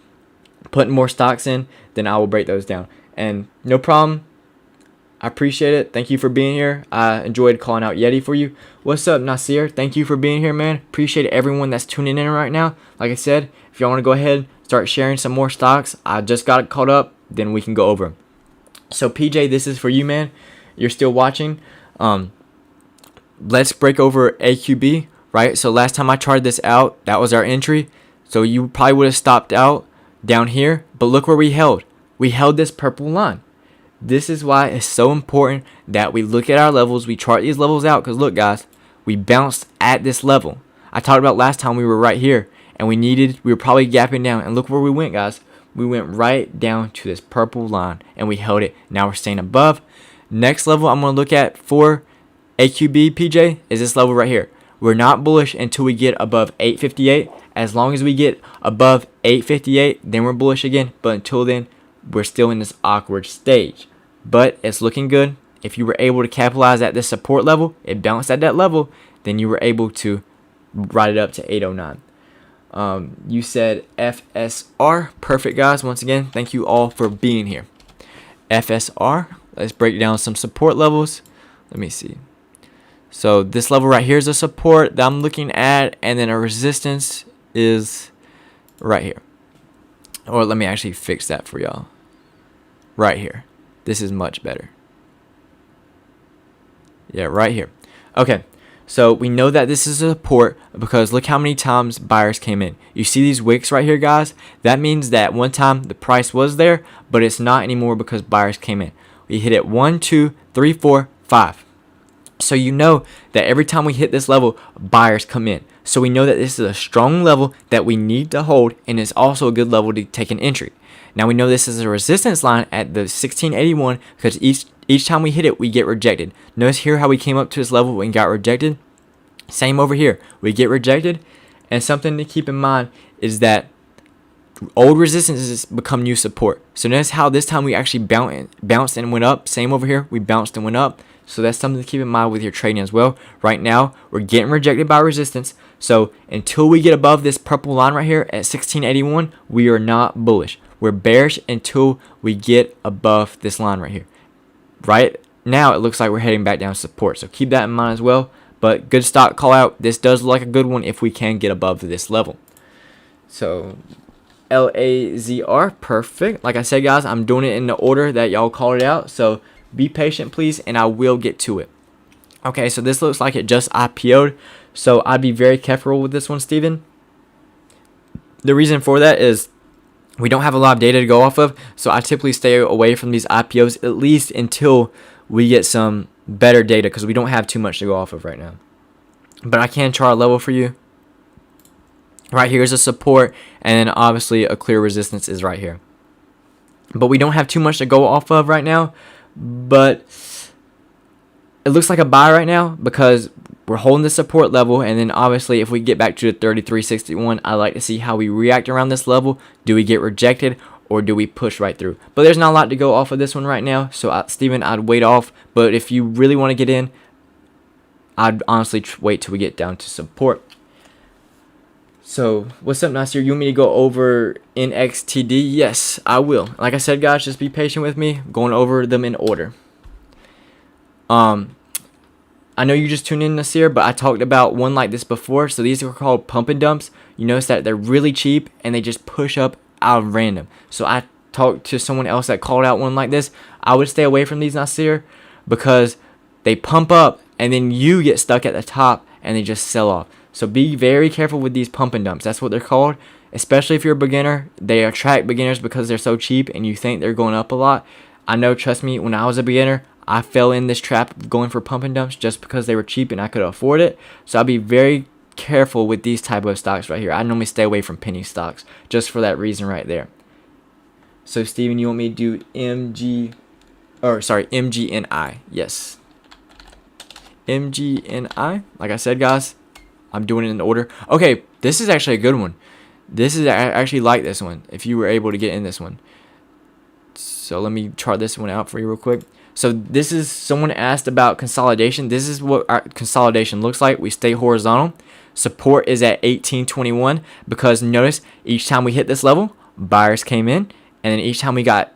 putting more stocks in, then I will break those down. And no problem. I appreciate it. Thank you for being here. I enjoyed calling out Yeti for you. What's up, Nasir? Thank you for being here, man. Appreciate everyone that's tuning in right now. Like I said, if y'all want to go ahead, start sharing some more stocks. I just got it caught up. Then we can go over 'em. So PJ, this is for you, man. You're still watching. Let's break over AQB, right? So last time I charted this out, that was our entry. So you probably would have stopped out down here. But look where we held. We held this purple line. This is why it's so important that we look at our levels. We chart these levels out, because look, guys, we bounced at this level. I talked about last time we were right here, and we were probably gapping down. And look where we went, guys. We went right down to this purple line, and we held it. Now we're staying above. Next level I'm going to look at for AQB, PJ, is this level right here. We're not bullish until we get above 858. As long as we get above 858, then we're bullish again. But until then, we're still in this awkward stage. But it's looking good. If you were able to capitalize at this support level, it bounced at that level, then you were able to ride it up to 809. You said FSR. Perfect, guys. Once again, thank you all for being here. FSR. Let's break down some support levels. Let me see. So this level right here is a support that I'm looking at, and then a resistance is right here. Or let me actually fix that for y'all. Right here. This is much better. Yeah, right here. Okay, so we know that this is a support because look how many times buyers came in. You see these wicks right here, guys? That means that one time the price was there, but it's not anymore because buyers came in. We hit it 1, 2, 3, 4, 5. So you know that every time we hit this level, buyers come in. So we know that this is a strong level that we need to hold, and it's also a good level to take an entry. Now we know this is a resistance line at the 1681 because each time we hit it, we get rejected. Notice here how we came up to this level and got rejected. Same over here. We get rejected. And something to keep in mind is that old resistances become new support. So notice how this time we actually bounced and went up. Same over here. We bounced and went up. So that's something to keep in mind with your trading as well. Right now, we're getting rejected by resistance. So until we get above this purple line right here at 1681, we are not bullish. We're bearish until we get above this line right here. Right now, it looks like we're heading back down to support. So keep that in mind as well. But good stock call out. This does look like a good one if we can get above this level. So LAZR, perfect. Like I said, guys, I'm doing it in the order that y'all called it out. So be patient, please, and I will get to it. Okay, so this looks like it just IPO'd. So I'd be very careful with this one, Steven. The reason for that is we don't have a lot of data to go off of. So I typically stay away from these IPOs at least until we get some better data because we don't have too much to go off of right now. But I can chart a level for you. Right here is a support, and then obviously a clear resistance is right here. but we don't have too much to go off of right now. But it looks like a buy right now because we're holding the support level, and then obviously if we get back to the 33.61, I like to see how we react around this level. Do we get rejected or do we push right through? But there's not a lot to go off of this one right now, so Steven, I'd wait off. But if you really want to get in, I'd honestly wait till we get down to support. So what's up, Nasir? You want me to go over NXTD? Yes, I will. Like I said, guys, just be patient with me. I'm going over them in order. I know you just tuned in, Nasir, but I talked about one like this before. So these are called pump and dumps. You notice that they're really cheap and they just push up out of random. So I talked to someone else that called out one like this. I would stay away from these, Nasir, because they pump up and then you get stuck at the top and they just sell off. So be very careful with these pump and dumps. That's what they're called. Especially if you're a beginner. They attract beginners because they're so cheap and you think they're going up a lot. I know, trust me, when I was a beginner, I fell in this trap of going for pump and dumps just because they were cheap and I could afford it. So I'll be very careful with these type of stocks right here. I normally stay away from penny stocks just for that reason right there. So Steven, you want me to do MGNI? Yes. MGNI. Like I said, guys, I'm doing it in order. Okay, this is actually a good one. I actually like this one. If you were able to get in this one. So let me chart this one out for you real quick. So this is, someone asked about consolidation. This is what our consolidation looks like. We stay horizontal. Support is at 1821 because notice each time we hit this level, buyers came in, and then each time we got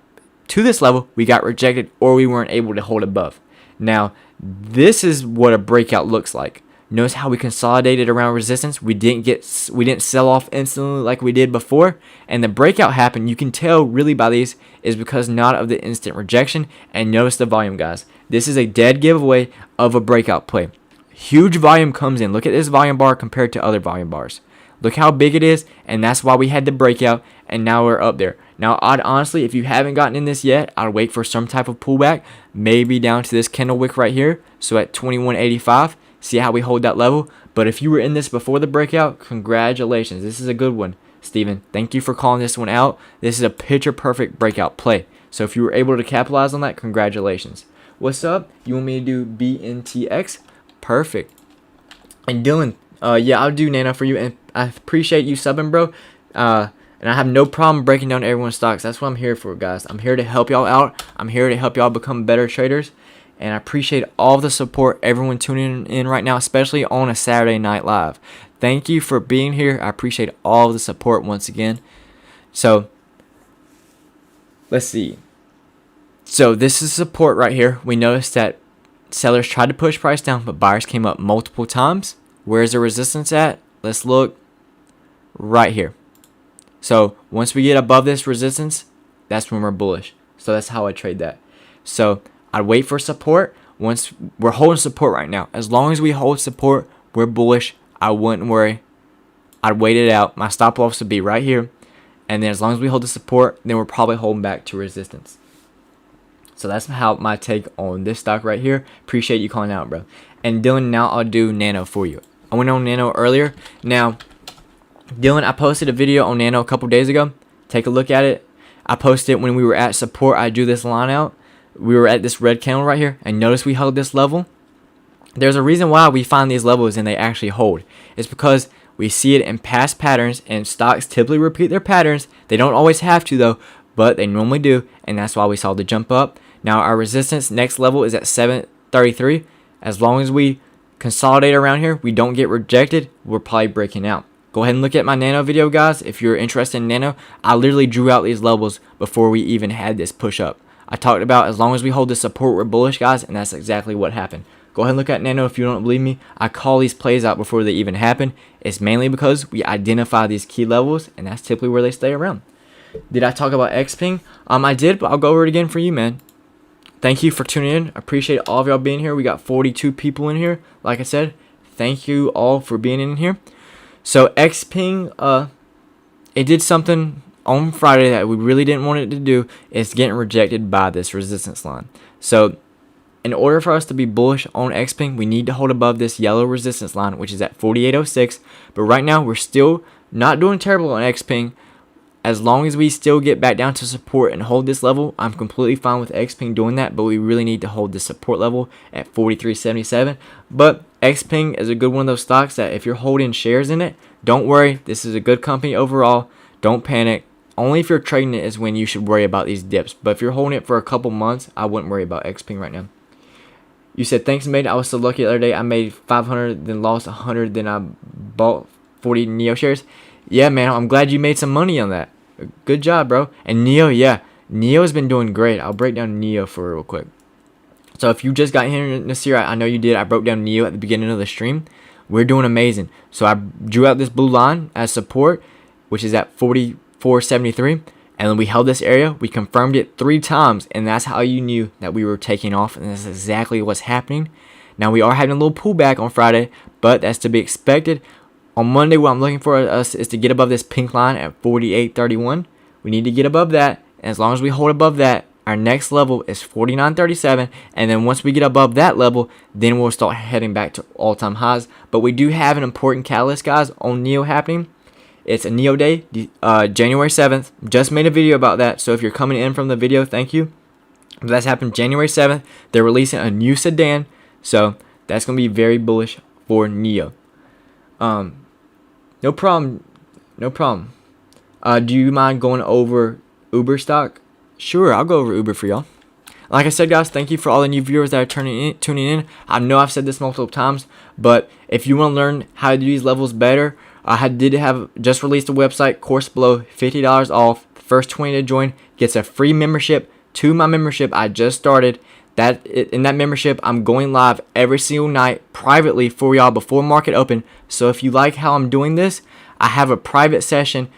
to this level, we got rejected or we weren't able to hold above. Now, this is what a breakout looks like. Notice how we consolidated around resistance. We didn't sell off instantly like we did before, and the breakout happened. You can tell really by these is because not of the instant rejection. And notice the volume, guys. This is a dead giveaway of a breakout play. Huge volume comes in. Look at this volume bar compared to other volume bars. Look how big it is, and that's why we had the breakout, and now we're up there. Now, I'd honestly, if you haven't gotten in this yet, I'd wait for some type of pullback, maybe down to this candle wick right here. So at 21.85. See how we hold that level. But if you were in this before the breakout, congratulations. This is a good one, Steven. Thank you for calling this one out. This is a picture perfect breakout play. So if you were able to capitalize on that, congratulations. What's up? You want me to do BNTX? Perfect. And Dylan, yeah, I'll do Nano for you. And I appreciate you subbing, bro. And I have no problem breaking down everyone's stocks. That's what I'm here for, guys. I'm here to help y'all out. I'm here to help y'all become better traders. And I appreciate all the support, everyone tuning in right now, especially on a Saturday night live. Thank you for being here. I appreciate all the support once again. So, let's see. So, this is support right here. We noticed that sellers tried to push price down, but buyers came up multiple times. Where's the resistance at? Let's look right here. So, once we get above this resistance, that's when we're bullish. So, that's how I trade that. So, I'd wait for support. Once we're holding support right now, as long as we hold support, we're bullish. I wouldn't worry. I'd wait it out. My stop loss would be right here, and then as long as we hold the support, then we're probably holding back to resistance. So that's how my take on this stock right here. Appreciate you calling out, bro. And Dylan, now I'll do Nano for you. I went on Nano earlier. Now, Dylan, I posted a video on Nano a couple days ago. Take a look at it. I posted it when we were at support. I drew this line out. We were at this red candle right here, and notice we held this level. There's a reason why we find these levels and they actually hold. It's because we see it in past patterns, and stocks typically repeat their patterns. They don't always have to though, but they normally do, and that's why we saw the jump up. Now our resistance next level is at 733. As long as we consolidate around here, we don't get rejected, we're probably breaking out. Go ahead and look at my Nano video, guys. If you're interested in Nano, I literally drew out these levels before we even had this push up. I talked about as long as we hold the support, we're bullish, guys, and that's exactly what happened. Go ahead and look at Nano if you don't believe me. I call these plays out before they even happen. It's mainly because we identify these key levels, and that's typically where they stay around. Did I talk about XPENG? I did, but I'll go over it again for you, man. Thank you for tuning in. I appreciate all of y'all being here. We got 42 people in here. Like I said, thank you all for being in here. So XPENG, it did something on Friday that we really didn't want it to do. It's getting rejected by this resistance line. So in order for us to be bullish on XPENG, we need to hold above this yellow resistance line, which is at 48.06. But right now, we're still not doing terrible on XPENG. as long as we still get back down to support and hold this level, I'm completely fine with XPENG doing that, but we really need to hold the support level at 43.77. But XPENG is a good one of those stocks that if you're holding shares in it, don't worry. This is a good company overall. Don't panic. Only if you're trading it is when you should worry about these dips. But if you're holding it for a couple months, I wouldn't worry about XPENG right now. You said, thanks, mate. I was so lucky the other day. I made 500, then lost 100, then I bought 40 NIO shares. Yeah, man, I'm glad you made some money on that. Good job, bro. And NIO, yeah, NIO has been doing great. I'll break down NIO for real quick. So if you just got here in this year, I know you did. I broke down NIO at the beginning of the stream. We're doing amazing. So I drew out this blue line as support, which is at 44.73. And then we held this area. We confirmed it 3 times. And that's how you knew that we were taking off. And that's exactly what's happening. Now we are having a little pullback on Friday, but that's to be expected. On Monday, what I'm looking for us is to get above this pink line at 48.31. We need to get above that. And as long as we hold above that, our next level is 49.37. And then once we get above that level, then we'll start heading back to all-time highs. But we do have an important catalyst, guys, on NIO happening. It's a NIO day, January 7th. Just made a video about that. So if you're coming in from the video, thank you. But that's happened January 7th. They're releasing a new sedan. So that's going to be very bullish for NIO. No problem. No problem. Do you mind going over Uber stock? Sure, I'll go over Uber for y'all. Like I said, guys, thank you for all the new viewers that are tuning in. I know I've said this multiple times, but if you want to learn how to do these levels better, I did have just released a website, course below, $50 off. The first 20 to join gets a free membership to my membership I just started. In that membership, I'm going live every single night privately for y'all before market open. So if you like how I'm doing this, I have a private session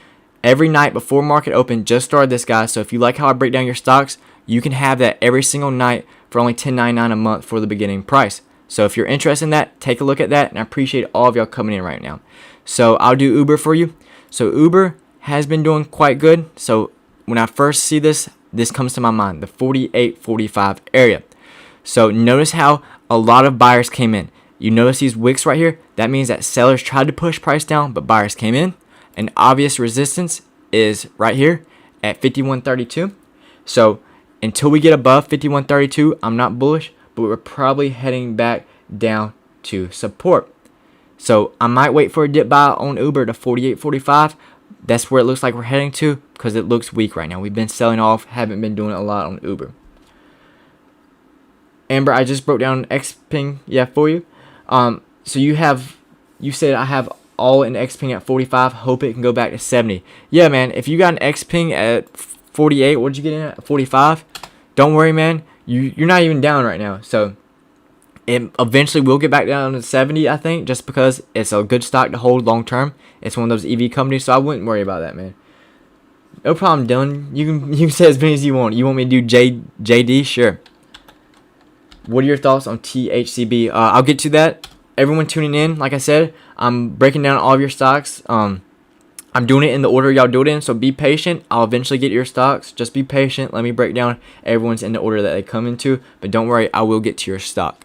every night before market open. Just started this, guys. So if you like how I break down your stocks, you can have that every single night for only $10.99 a month for the beginning price. So if you're interested in that, take a look at that. And I appreciate all of y'all coming in right now. So I'll do Uber for you. So Uber has been doing quite good. So when I first see this comes to my mind, the 48.45 area. So notice how a lot of buyers came in. You notice these wicks right here? That means that sellers tried to push price down, but buyers came in. And obvious resistance is right here at 51.32. So until we get above 51.32, I'm not bullish, but we're probably heading back down to support. So I might wait for a dip buy on Uber to 48.45. That's where it looks like we're heading to because it looks weak right now. We've been selling off, haven't been doing a lot on Uber. Amber, I just broke down XPENG, for you. So you said I have all in XPENG at 45. Hope it can go back to 70. Yeah, man. If you got an XPENG at 48, what did you get in at 45? Don't worry, man. You're not even down right now. So it eventually will get back down to 70, I think, just because it's a good stock to hold long term. It's one of those EV companies, so I wouldn't worry about that, man. No problem, Dylan. You can say as many as you want. You want me to do JD? Sure. What are your thoughts on THCB? I'll get to that. Everyone tuning in, like I said, I'm breaking down all of your stocks. I'm doing it in the order y'all do it in, so be patient. I'll eventually get your stocks. Just be patient. Let me break down everyone's in the order that they come into. But don't worry, I will get to your stock.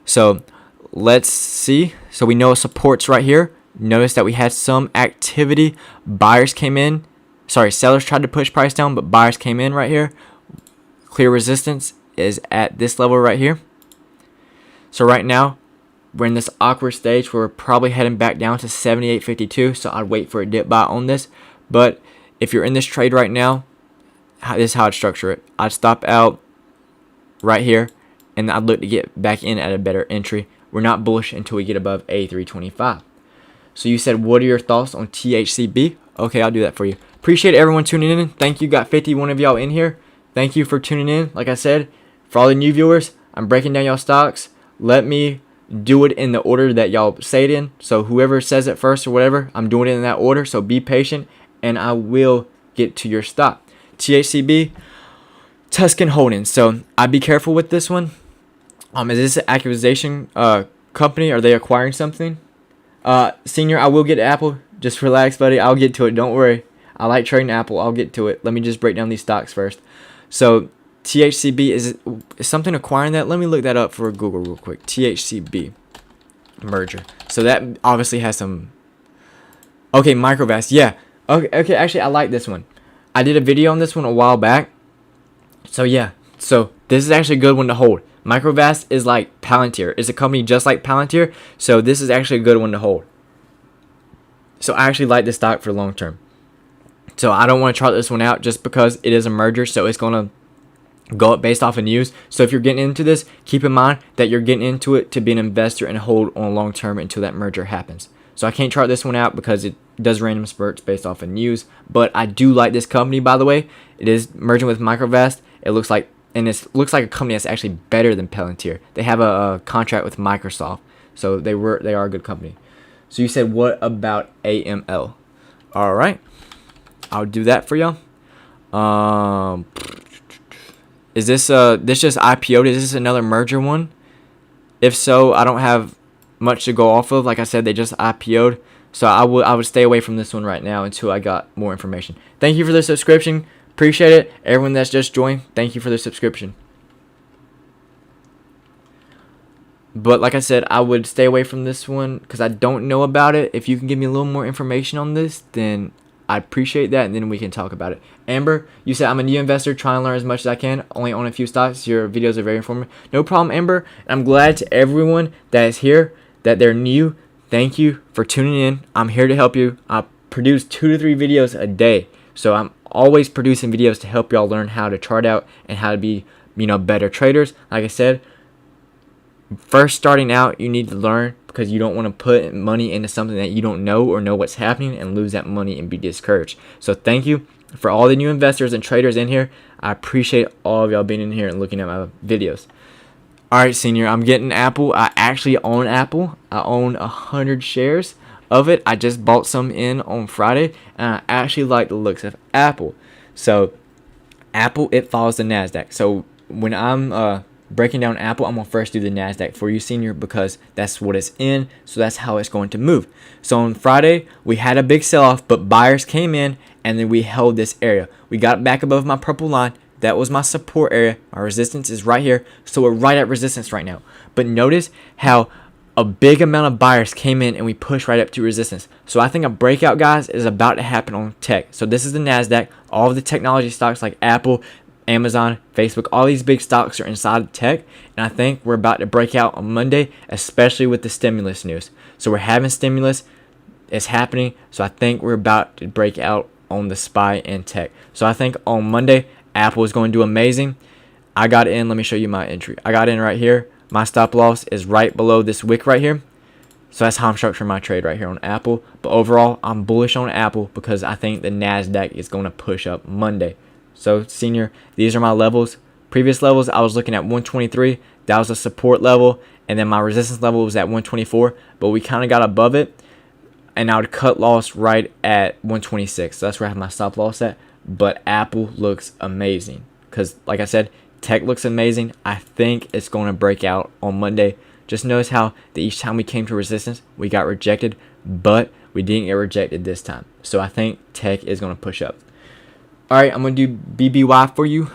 So let's see. So we know support's right here. Notice that we had some activity. Buyers came in. Sellers tried to push price down, but buyers came in right here. Clear resistance is at this level right here. So right now, we're in this awkward stage where we're probably heading back down to 78.52. So I'd wait for a dip buy on this. But if you're in this trade right now, this is how I'd structure it. I'd stop out right here, and I'd look to get back in at a better entry. We're not bullish until we get above A325. So you said, what are your thoughts on THCB? Okay, I'll do that for you. Appreciate everyone tuning in. Thank you. Got 51 of y'all in here. Thank you for tuning in. Like I said, for all the new viewers, I'm breaking down y'all stocks. Let me do it in the order that y'all say it in. So whoever says it first or whatever, I'm doing it in that order. So be patient, and I will get to your stock. THCB, Tuscan Holdings. So I'd be careful with this one. Is this an acquisition company? Are they acquiring something? Senior, I will get to Apple. Just relax, buddy. I'll get to it. Don't worry. I like trading Apple. I'll get to it. Let me just break down these stocks first. So THCB, is something acquiring that? Let me look that up for Google real quick. THCB merger. So that obviously has some. Okay, Microvast. Yeah. Okay. Actually, I like this one. I did a video on this one a while back. So yeah, so this is actually a good one to hold. Microvast is like Palantir. It's a company just like Palantir. So this is actually a good one to hold. So I actually like this stock for long term. So I don't want to chart this one out just because it is a merger. So it's going to go up based off of news. So if you're getting into this, keep in mind that you're getting into it to be an investor and hold on long term until that merger happens. So I can't chart this one out because it does random spurts based off of news. But I do like this company, by the way. It is merging with Microvast. It looks like, and it looks like a company that's actually better than Palantir. They have a contract with Microsoft, so they are a good company. So you said, what about AML? All right, I'll do that for y'all. Is this just IPO'd? Is this another merger one? If so, I don't have much to go off of. Like I said, they just IPO'd, so I would stay away from this one right now until I got more information. Thank you for the subscription. Appreciate it. Everyone that's just joined, thank you for the subscription. But like I said, I would stay away from this one because I don't know about it. If you can give me a little more information on this, then I appreciate that, and then we can talk about it. Amber, you said, I'm a new investor trying to learn as much as I can. Only own a few stocks. Your videos are very informative. No problem, Amber. I'm glad to everyone that is here that they're new. Thank you for tuning in. I'm here to help you. I produce 2 to 3 videos a day. So I'm always producing videos to help y'all learn how to chart out and how to be, better traders. Like I said, first starting out, you need to learn because you don't want to put money into something that you don't know or know what's happening and lose that money and be discouraged. So thank you for all the new investors and traders in here. I appreciate all of y'all being in here and looking at my videos. All right, Senior, I'm getting Apple. I actually own Apple. I own 100 shares of it. I just bought some in on Friday, and I actually like the looks of Apple. So Apple, it follows the NASDAQ. So when I'm breaking down Apple, I'm going to first do the NASDAQ for you, Senior, because that's what it's in. So that's how it's going to move. So on Friday, we had a big sell-off, but buyers came in, and then we held this area. We got back above my purple line. That was my support area. My resistance is right here. So we're right at resistance right now. But notice how a big amount of buyers came in and we pushed right up to resistance. So I think a breakout, guys, is about to happen on tech. So this is the NASDAQ. All of the technology stocks like Apple, Amazon, Facebook, all these big stocks are inside of tech. And I think we're about to break out on Monday, especially with the stimulus news. So we're having stimulus. It's happening. So I think we're about to break out on the SPY and tech. So I think on Monday, Apple is going to do amazing. I got in. Let me show you my entry. I got in right here. My stop loss is right below this wick right here. So that's how I'm structuring my trade right here on Apple. But overall, I'm bullish on Apple because I think the NASDAQ is going to push up Monday. So, Senior, these are my levels. Previous levels, I was looking at 123. That was a support level. And then my resistance level was at 124. But we kind of got above it. And I would cut loss right at 126. So that's where I have my stop loss at. But Apple looks amazing. Because, like I said, tech looks amazing. I think it's going to break out on Monday. Just notice how each time we came to resistance, we got rejected, but we didn't get rejected this time. So I think tech is going to push up. All right, I'm going to do BBY for you.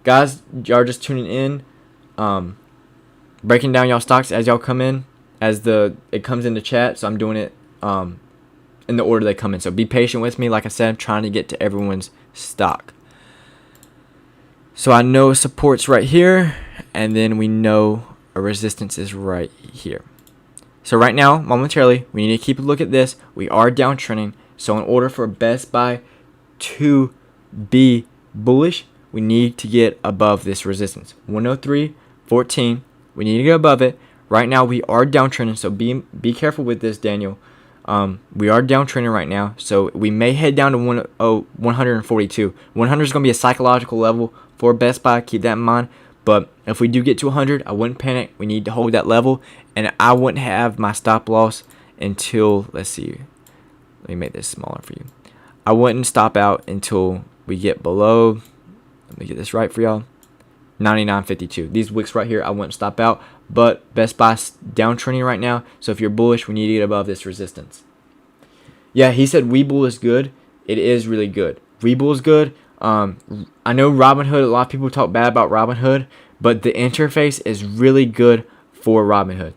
Guys, y'all just tuning in. Breaking down y'all stocks as y'all come in, as it comes into chat. So I'm doing it in the order they come in. So be patient with me. Like I said, I'm trying to get to everyone's stock. So I know support's right here, and then we know a resistance is right here. So right now, momentarily, we need to keep a look at this. We are downtrending. So in order for Best Buy to be bullish, we need to get above this resistance. 103.14. We need to get above it. Right now, we are downtrending, so be careful with this, Daniel. We are downtrending right now, so we may head down to 142. 100 is going to be a psychological level for Best Buy. Keep that in mind. But if we do get to 100, I wouldn't panic. We need to hold that level, and I wouldn't have my stop loss until, let's see, let me make this smaller for you. I wouldn't stop out until we get below, let me get this right for y'all, 99.52. These wicks right here, I wouldn't stop out. But Best Buy's downtrending right now, so if you're bullish, we need to get above this resistance. Yeah, he said Webull is good. It is really good. Webull is good. I know Robinhood, a lot of people talk bad about Robinhood, but the interface is really good for Robinhood.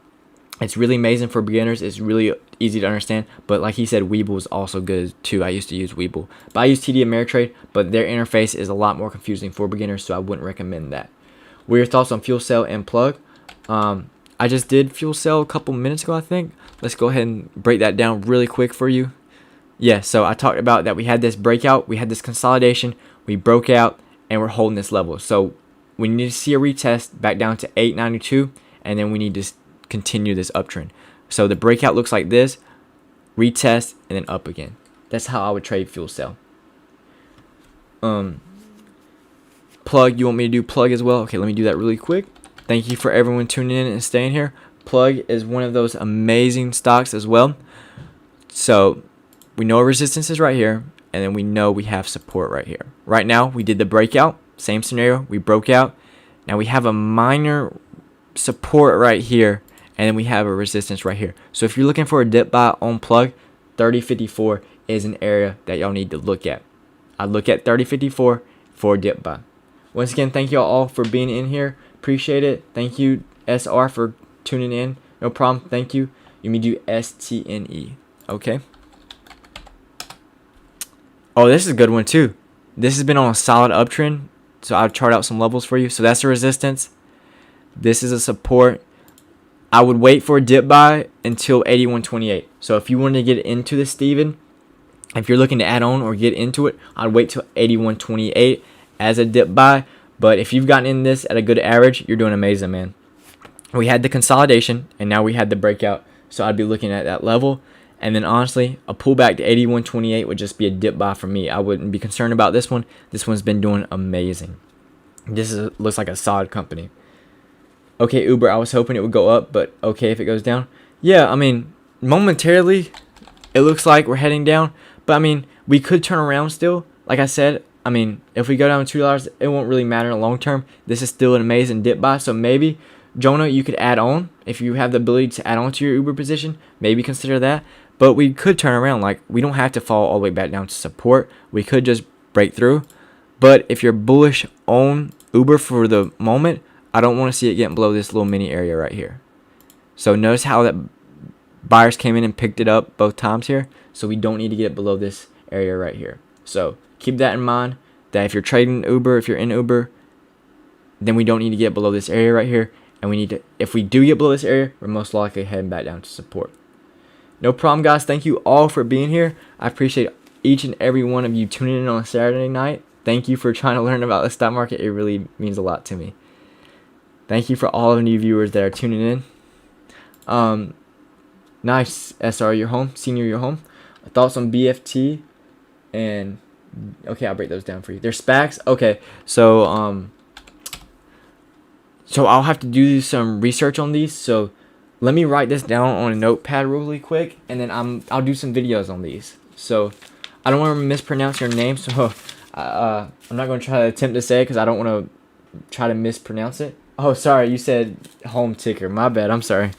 It's really amazing for beginners. It's really easy to understand. But like he said, Webull is also good too. I used to use Webull. But I use TD Ameritrade, but their interface is a lot more confusing for beginners, so I wouldn't recommend that. What are your thoughts on fuel cell and plug? I just did fuel cell a couple minutes ago, I think. Let's go ahead and break that down really quick for you. Yeah, so I talked about that we had this breakout, we had this consolidation, we broke out, and we're holding this level. So we need to see a retest back down to 892, and then we need to continue this uptrend. So the breakout looks like this, retest, and then up again. That's how I would trade fuel cell. Plug, you want me to do plug as well? Okay, let me do that really quick. Thank you for everyone tuning in and staying here. Plug is one of those amazing stocks as well. So we know resistance is right here, and then we know we have support right here. Right now, we did the breakout, same scenario, we broke out. Now we have a minor support right here, and then we have a resistance right here. So if you're looking for a dip buy on plug, 3054 is an area that y'all need to look at. I look at 3054 for a dip buy. Once again, thank you all for being in here. Appreciate it. Thank you, SR, for tuning in. No problem. Thank you. You may do STNE. Okay. Oh, this is a good one too. This has been on a solid uptrend. So I'll chart out some levels for you. So that's a resistance. This is a support. I would wait for a dip buy until 81.28. So if you want to get into this, Steven, if you're looking to add on or get into it, I'd wait till 81.28 as a dip buy. But if you've gotten in this at a good average, you're doing amazing, man. We had the consolidation, and now we had the breakout. So I'd be looking at that level. And then honestly, a pullback to 81.28 would just be a dip buy for me. I wouldn't be concerned about this one. This one's been doing amazing. Looks like a solid company. Okay, Uber, I was hoping it would go up, but okay if it goes down. Yeah, I mean, momentarily, it looks like we're heading down. But I mean, we could turn around still. Like I said, I mean, if we go down $2, it won't really matter in the long term. This is still an amazing dip buy. So maybe, Jonah, you could add on. If you have the ability to add on to your Uber position, maybe consider that. But we could turn around. Like, we don't have to fall all the way back down to support. We could just break through. But if you're bullish on Uber for the moment, I don't want to see it getting below this little mini area right here. So notice how that buyers came in and picked it up both times here. So we don't need to get below this area right here. So keep that in mind, that if you're trading Uber, if you're in Uber, then we don't need to get below this area right here. And we need to, if we do get below this area, we're most likely heading back down to support. No problem, guys. Thank you all for being here. I appreciate each and every one of you tuning in on a Saturday night. Thank you for trying to learn about the stock market. It really means a lot to me. Thank you for all of the new viewers that are tuning in. Nice, SR, you're home. Senior, you're home. Thoughts on BFT and okay, I'll break those down for you. They're SPACs. Okay, so I'll have to do some research on these. So let me write this down on a notepad really quick, and then I'll do some videos on these. So I don't want to mispronounce your name, so I'm not going to try to attempt to say it because I don't want to try to mispronounce it. Oh, sorry, you said home ticker. My bad. I'm sorry.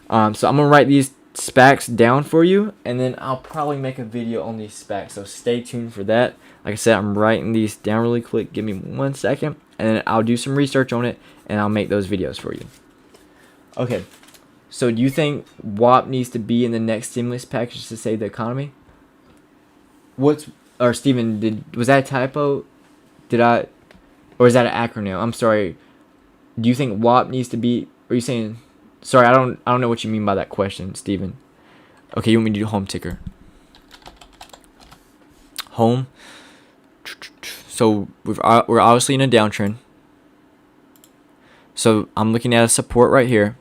So I'm gonna write these SPACs down for you, and then I'll probably make a video on these SPACs. So stay tuned for that. Like I said, I'm writing these down really quick. Give me 1 second, and then I'll do some research on it, and I'll make those videos for you. Okay. So do you think WAP needs to be in the next stimulus package to save the economy? Or Steven, was that a typo? Or is that an acronym? I'm sorry. Do you think WAP needs to be, are you saying, sorry, I don't know what you mean by that question, Steven. Okay, you want me to do home ticker. Home. So we're obviously in a downtrend. So I'm looking at a support right here,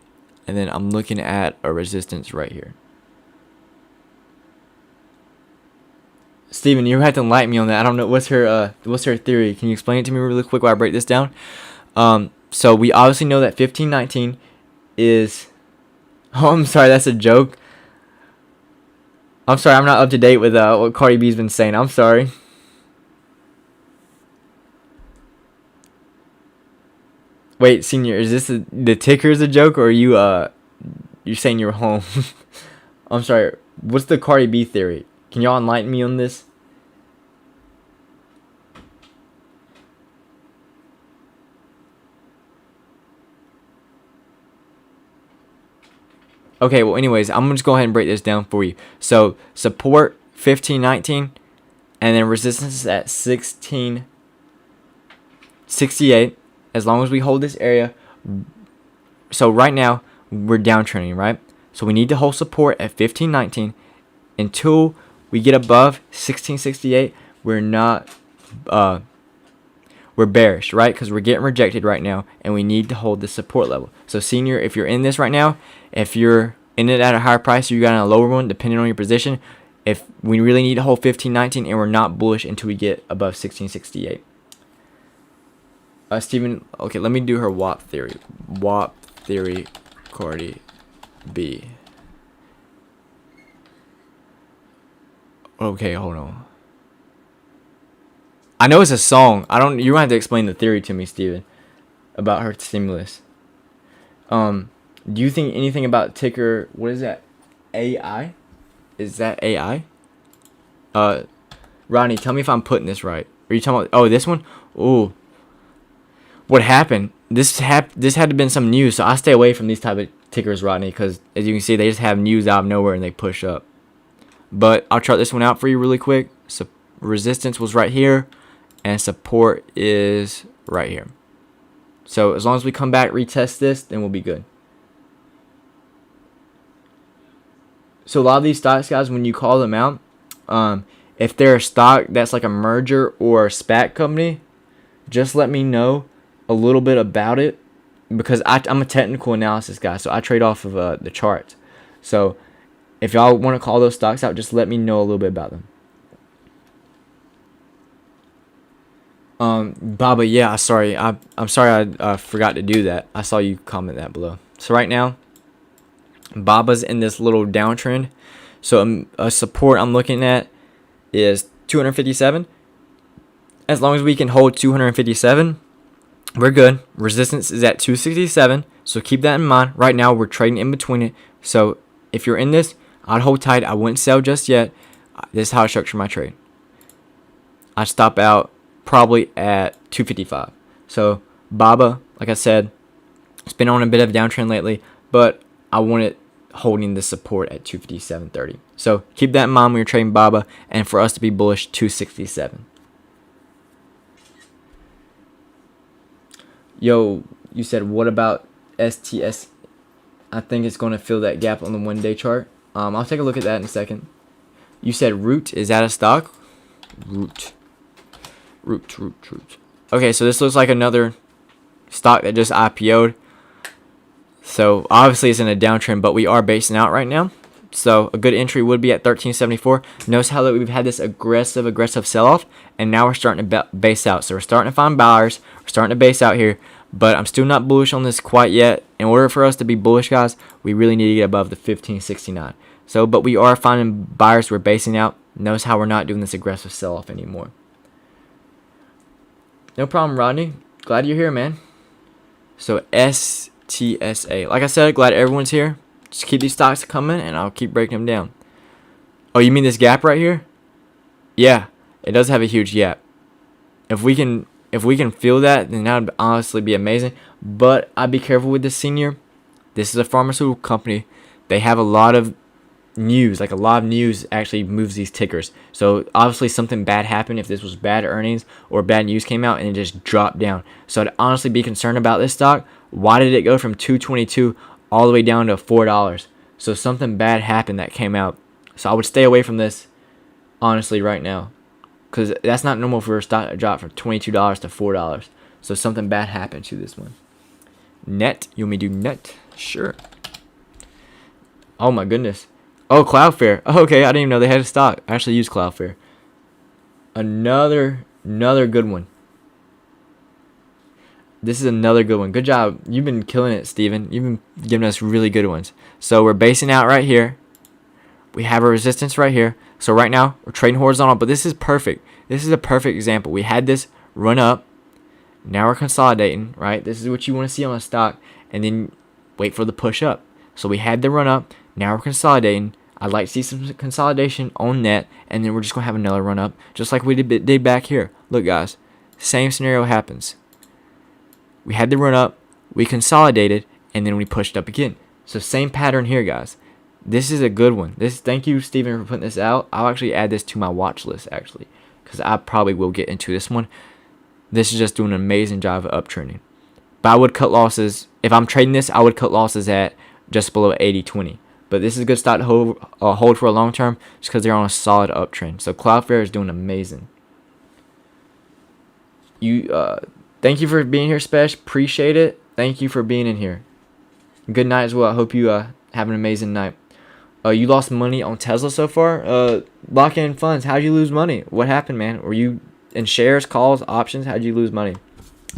and then I'm looking at a resistance right here. Steven, you have to enlighten me on that. I don't know what's her theory. Can you explain it to me really quick while I break this down? So we obviously know that 1519 is. Oh, I'm sorry, that's a joke. I'm sorry, I'm not up to date with what Cardi B's been saying. I'm sorry. Wait, Senior, is this the ticker is a joke, or are you're saying you're home? I'm sorry. What's the Cardi B theory? Can y'all enlighten me on this? Okay, well, anyways, I'm gonna just go ahead and break this down for you. So support 1519, and then resistance at 1668. As long as we hold this area. So right now we're downtrending, right? So we need to hold support at 1519 until we get above 1668. We're not we're bearish, right? Because we're getting rejected right now, and we need to hold the support level. So senior, if you're in this right now, if you're in it at a higher price, or you got in a lower one, depending on your position, if we really need to hold 1519, and we're not bullish until we get above 1668. Steven, okay, let me do her WAP theory. WAP theory, Cardi B. Okay, hold on. I know it's a song. You don't have to explain the theory to me, Steven, about her stimulus. Do you think anything about ticker, what is that? AI? Is that AI? Rodney, tell me if I'm putting this right. Are you talking about, oh, this one? Ooh. What happened? This had to have been some news, so I stay away from these type of tickers, Rodney, because as you can see, they just have news out of nowhere and they push up. But I'll chart this one out for you really quick. So resistance was right here, and support is right here. So as long as we come back, retest this, then we'll be good. So a lot of these stocks, guys, when you call them out, if they're a stock that's like a merger or a SPAC company, just let me know a little bit about it, because I'm a technical analysis guy, so I trade off of the charts. So if y'all want to call those stocks out, just let me know a little bit about them. Baba, yeah, sorry, I'm sorry I forgot to do that. I saw you comment that below. So right now, Baba's in this little downtrend. So a support I'm looking at is 257. As long as we can hold 257, we're good. Resistance is at 267, so keep that in mind. Right now, we're trading in between it. So if you're in this, I'd hold tight. I wouldn't sell just yet. This is how I structure my trade. I stop out probably at 255. So Baba, like I said, it's been on a bit of a downtrend lately, but I want it holding the support at 257.30. So keep that in mind when you're trading Baba, and for us to be bullish, 267. Yo, you said, what about STS? I think it's going to fill that gap on the 1-day chart. I'll take a look at that in a second. You said Root. Is that a stock? Root. Okay, so this looks like another stock that just IPO'd. So obviously it's in a downtrend, but we are basing out right now. So a good entry would be at 1374. Notice how that we've had this aggressive sell-off, and now we're starting to base out. So we're starting to find buyers. We're starting to base out here, but I'm still not bullish on this quite yet. In order for us to be bullish, guys, we really need to get above the 1569. So, but we are finding buyers. We're basing out. Notice how we're not doing this aggressive sell-off anymore. No problem, Rodney. Glad you're here, man. So STSA. Like I said, glad everyone's here. Just keep these stocks coming, and I'll keep breaking them down. Oh, you mean this gap right here? Yeah, it does have a huge gap. If we can feel that, then that would honestly be amazing. But I'd be careful with this, senior. This is a pharmaceutical company. They have a lot of news. Like, a lot of news actually moves these tickers. So obviously something bad happened if this was bad earnings or bad news came out and it just dropped down. So I'd honestly be concerned about this stock. Why did it go from 222 all the way down to $4? So something bad happened that came out. So I would stay away from this, honestly, right now, because that's not normal for a stock to drop from $22 to $4. So something bad happened to this one. Net, you want me to do net? Sure. Oh my goodness. Oh, Cloudflare. Oh, okay, I didn't even know they had a stock. I actually use Cloudflare. Another good one. This is another good one. Good job. You've been killing it, Steven. You've been giving us really good ones. So we're basing out right here. We have a resistance right here. So right now, we're trading horizontal, but this is perfect. This is a perfect example. We had this run up. Now we're consolidating, right? This is what you want to see on a stock. And then wait for the push up. So we had the run up. Now we're consolidating. I'd like to see some consolidation on net. And then we're just going to have another run up, just like we did back here. Look, guys. Same scenario happens. We had the run up, we consolidated, and then we pushed up again. So same pattern here, guys. This is a good one. Thank you, Steven, for putting this out. I'll actually add this to my watch list, actually, because I probably will get into this one. This is just doing an amazing job of uptrending. But I would cut losses. If I'm trading this, I would cut losses at just below 80.20. But this is a good stock to hold for a long term, just because they're on a solid uptrend. So Cloudflare is doing amazing. Thank you for being here, Spesh. Appreciate it. Thank you for being in here. Good night as well. I hope you have an amazing night. You lost money on Tesla so far? Lock in funds. How'd you lose money? What happened, man? Were you in shares, calls, options? How'd you lose money?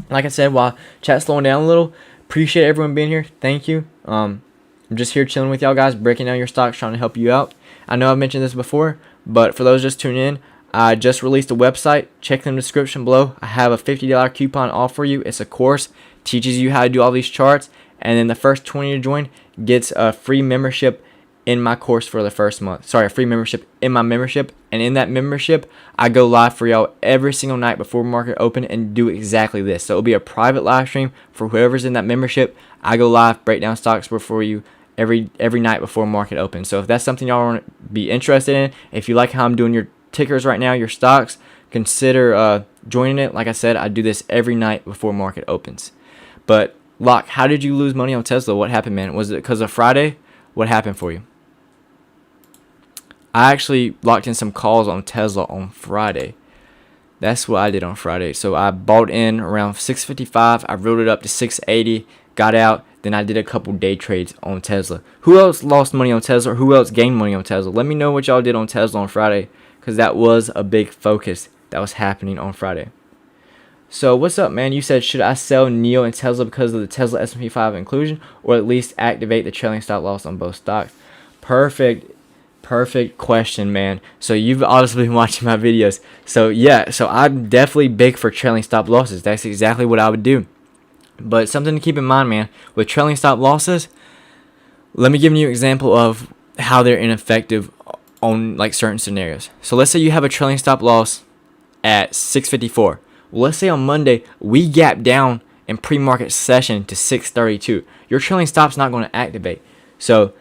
Like I said, while chat's slowing down a little, appreciate everyone being here. Thank you. I'm just here chilling with y'all guys, breaking down your stocks, trying to help you out. I know I've mentioned this before, but for those just tuning in, I just released a website. Check the description below. I have a $50 coupon off for you. It's a course, teaches you how to do all these charts, and then the first 20 to join gets a free membership in my course for the first month. Sorry, a free membership in my membership. And in that membership, I go live for y'all every single night before market open and do exactly this. So it'll be a private live stream for whoever's in that membership. I go live, break down stocks for you every night before market open. So if that's something y'all want to be interested in, if you like how I'm doing your tickers right now, your stocks, consider joining it. Like I said, I do this every night before market opens. But Locke, how did you lose money on Tesla? What happened, man? Was it because of Friday? What happened for you? I actually locked in some calls on Tesla on Friday. That's what I did on Friday. So I bought in around 655. I rode it up to 680, got out. Then I did a couple day trades on Tesla. Who else lost money on Tesla? Or who else gained money on Tesla? Let me know what y'all did on Tesla on Friday, because that was a big focus that was happening on Friday. So what's up, man? You said, should I sell NIO and Tesla because of the Tesla S&P 5 inclusion, or at least activate the trailing stop loss on both stocks? Perfect question, man. So you've obviously been watching my videos. So yeah, so I'm definitely big for trailing stop losses. That's exactly what I would do. But something to keep in mind, man, with trailing stop losses, let me give you an example of how they're ineffective on like certain scenarios. So let's say you have a trailing stop loss at 654. Well, let's say on Monday we gap down in pre-market session to 632. Your trailing stop's not going to activate. So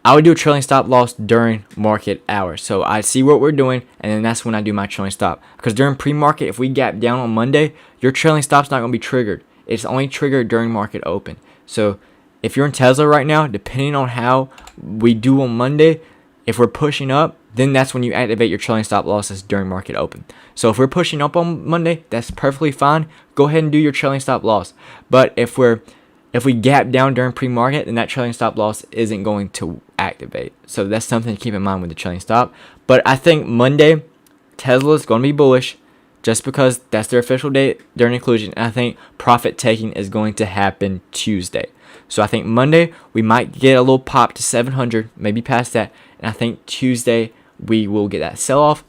I would do a trailing stop loss during market hours. So I see what we're doing, and then that's when I do my trailing stop. Because during pre-market, if we gap down on Monday, your trailing stop's not going to be triggered. It's only triggered during market open. So if you're in Tesla right now, depending on how we do on Monday, if we're pushing up, then that's when you activate your trailing stop losses during market open. So if we're pushing up on Monday, that's perfectly fine. Go ahead and do your trailing stop loss. But if we gap down during pre-market, then that trailing stop loss isn't going to activate. So that's something to keep in mind with the trailing stop. But I think Monday, Tesla is going to be bullish just because that's their official date during inclusion. And I think profit taking is going to happen Tuesday. So I think Monday, we might get a little pop to 700, maybe past that. And I think Tuesday, we will get that sell-off.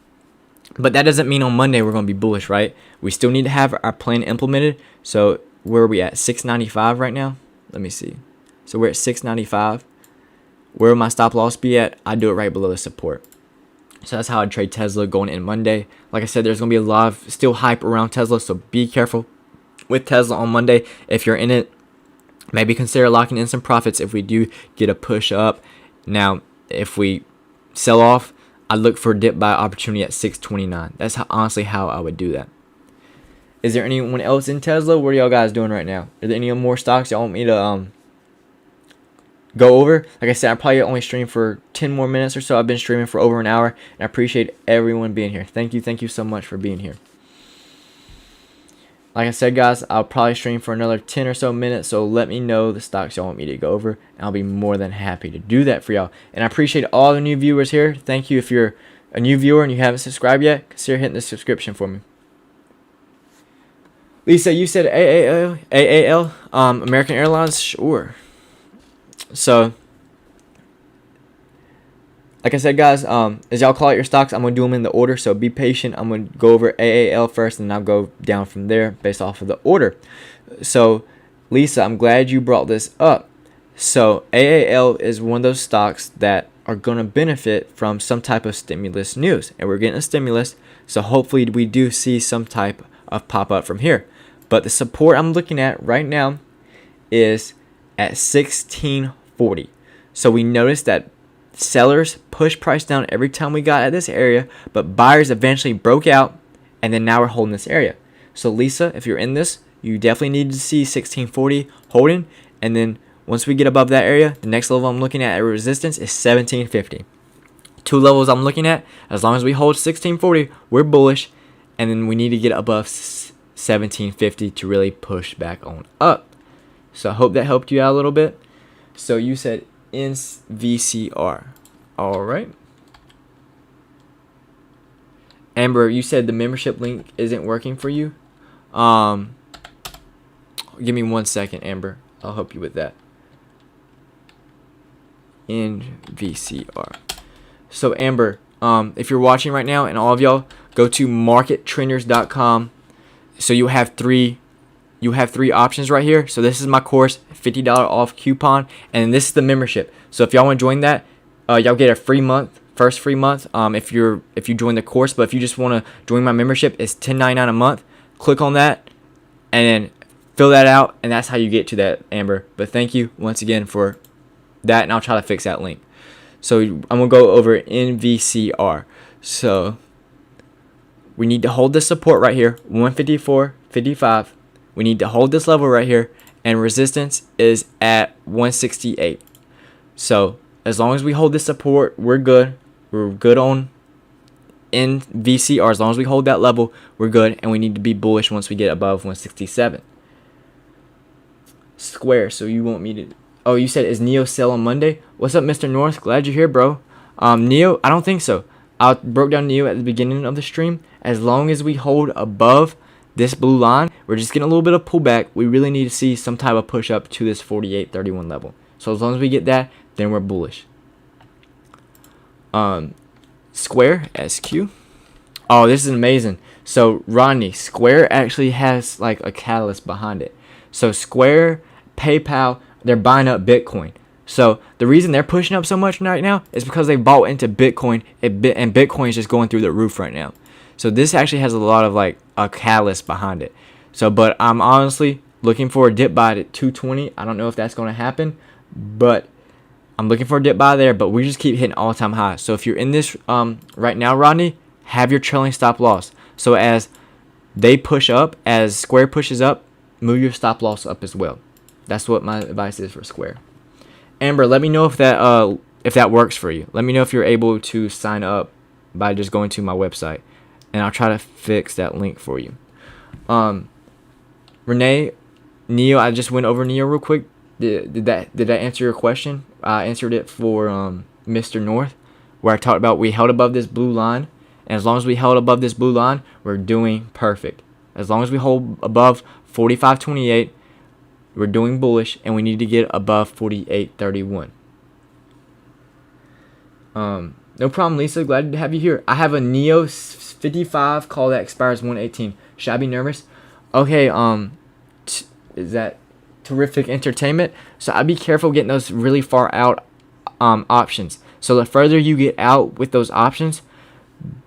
But that doesn't mean on Monday we're going to be bullish, right? We still need to have our plan implemented. So where are we at? 695 right now? Let me see. So we're at 695. Where will my stop loss be at? I do it right below the support. So that's how I trade Tesla going in Monday. Like I said, there's going to be a lot of still hype around Tesla. So be careful with Tesla on Monday. If you're in it, maybe consider locking in some profits if we do get a push up. Now, if we sell off, I look for a dip buy opportunity at 629. That's honestly how I would do that. Is there anyone else in Tesla? What are y'all guys doing right now? Are there any more stocks y'all want me to go over? Like I said, I probably only stream for 10 more minutes or so. I've been streaming for over an hour, and I appreciate everyone being here. Thank you so much for being here. Like I said, guys, I'll probably stream for another 10 or so minutes, so let me know the stocks y'all want me to go over, and I'll be more than happy to do that for y'all. And I appreciate all the new viewers here. Thank you. If you're a new viewer and you haven't subscribed yet, consider hitting the subscription for me. Lisa, you said AAL, American Airlines? Sure. So, like I said, guys, as y'all call out your stocks, I'm going to do them in the order, so be patient. I'm going to go over AAL first, and I'll go down from there based off of the order. So, Lisa, I'm glad you brought this up. So, AAL is one of those stocks that are going to benefit from some type of stimulus news, and we're getting a stimulus, so hopefully we do see some type of pop-up from here. But the support I'm looking at right now is at 16 40. So we noticed that sellers pushed price down every time we got at this area, but buyers eventually broke out, and then now we're holding this area. So Lisa, if you're in this, you definitely need to see 1640 holding, and then once we get above that area, the next level I'm looking at resistance is 1750. Two levels I'm looking at, as long as we hold 1640, we're bullish, and then we need to get above 1750 to really push back on up. So I hope that helped you out a little bit. So you said in VCR. All right. Amber, you said the membership link isn't working for you. Give me 1 second, Amber. I'll help you with that. In VCR. So Amber, if you're watching right now, and all of y'all, go to markettrenders.com. So you have three options right here. So this is my course, $50 off coupon, and this is the membership. So if y'all want to join that, y'all get a free month, first free month. If you join the course, but if you just want to join my membership, it's $10.99 a month. Click on that, and then fill that out, and that's how you get to that, Amber. But thank you once again for that, and I'll try to fix that link. So I'm gonna go over NVCR. So we need to hold this support right here, 154.55. We need to hold this level right here, and resistance is at 168. So as long as we hold this support, we're good. We're good on in VCR. As long as we hold that level, we're good, and we need to be bullish once we get above 167. Square. So you want me to? Oh, you said is NIO sell on Monday? What's up, Mr. North? Glad you're here, bro. NIO, I don't think so. I broke down NIO at the beginning of the stream. As long as we hold above this blue line, we're just getting a little bit of pullback. We really need to see some type of push up to this 48.31 level. So as long as we get that, then we're bullish. Square SQ. Oh, this is amazing. So Rodney, Square actually has like a catalyst behind it. So Square, PayPal, they're buying up Bitcoin. So the reason they're pushing up so much right now is because they bought into Bitcoin, and Bitcoin is just going through the roof right now. So this actually has a lot of like a catalyst behind it. So, but I'm honestly looking for a dip buy at 220. I don't know if that's going to happen, but I'm looking for a dip buy there. But we just keep hitting all-time highs. So if you're in this right now, Rodney, have your trailing stop loss. So as they push up, as Square pushes up, move your stop loss up as well. That's what my advice is for Square. Amber, let me know if that works for you. Let me know if you're able to sign up by just going to my website, and I'll try to fix that link for you. Renee, NIO, I just went over NIO real quick. Did that answer your question? I answered it for Mr. North, where I talked about we held above this blue line, and as long as we held above this blue line, we're doing perfect. As long as we hold above 45.28, we're doing bullish, and we need to get above 48.31. No problem, Lisa. Glad to have you here. I have a NIO 55 call that expires 118. Should I be nervous? Okay. Is that terrific entertainment? So I'd be careful getting those really far out options. So the further you get out with those options,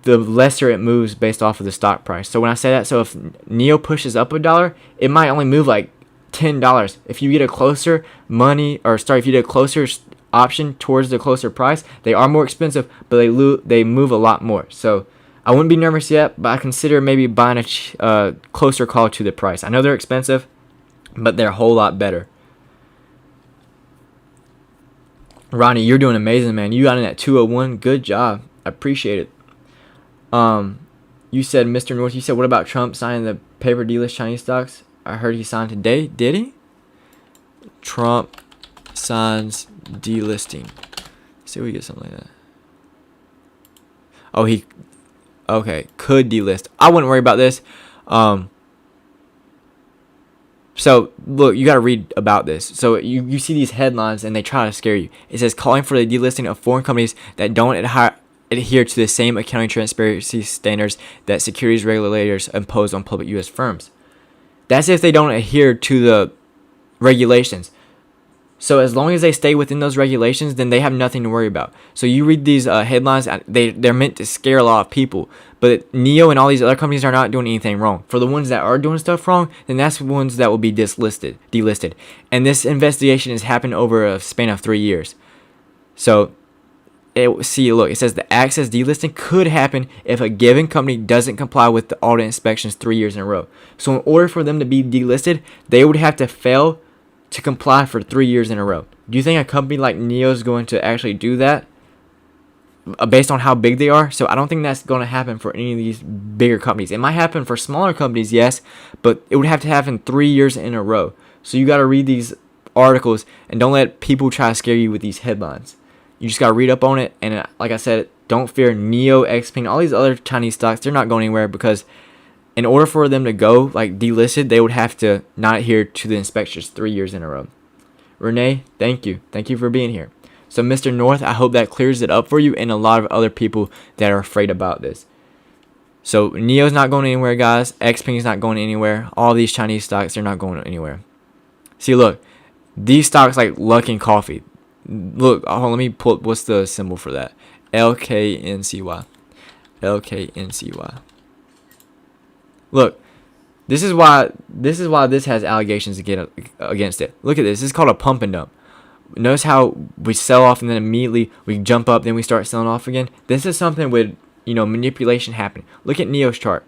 the lesser it moves based off of the stock price. So when I say that, so if NIO pushes up $1, it might only move like $10. If you get a closer if you get a closer option towards the closer price, they are more expensive, but they move a lot more. So I wouldn't be nervous yet, but I consider maybe buying a closer call to the price. I know they're expensive, but they're a whole lot better. Ronnie, you're doing amazing, man. You got in at 201. Good job. I appreciate it. You said, Mr. North, you said, what about Trump signing the paper delist Chinese stocks? I heard he signed today. Did he? Trump signs delisting. See if we get something like that. Oh, could delist. I wouldn't worry about this. So look, you got to read about this. So you see these headlines and they try to scare you. It says calling for the delisting of foreign companies that don't adhere to the same accounting transparency standards that securities regulators impose on public U.S. firms. That's if they don't adhere to the regulations. So as long as they stay within those regulations, then they have nothing to worry about. So you read these headlines, they're meant to scare a lot of people. But NIO and all these other companies are not doing anything wrong. For the ones that are doing stuff wrong, then that's the ones that will be delisted. And this investigation has happened over a span of 3 years. So it says the access delisting could happen if a given company doesn't comply with the audit inspections 3 years in a row. So in order for them to be delisted, they would have to fail to comply for 3 years in a row. Do you think a company like NIO is going to actually do that based on how big they are? So I don't think that's going to happen for any of these bigger companies. It might happen for smaller companies, yes, but it would have to happen 3 years in a row. So you got to read these articles and don't let people try to scare you with these headlines. You just got to read up on it, and like I said, don't fear NIO, XPENG, all these other Chinese stocks. They're not going anywhere because in order for them to go like delisted, they would have to not adhere to the inspections 3 years in a row. Renee, thank you. Thank you for being here. So Mr. North, I hope that clears it up for you and a lot of other people that are afraid about this. So NIO's not going anywhere, guys. XPENG is not going anywhere. All these Chinese stocks, they're not going anywhere. See, look, these stocks like Luckin Coffee. Look, let me pull. What's the symbol for that? LKNCY. LKNCY. Look, this is why this has allegations against it. Look at this. This is called a pump and dump. Notice how we sell off and then immediately we jump up, then we start selling off again. This is something with manipulation happening. Look at NIO's chart.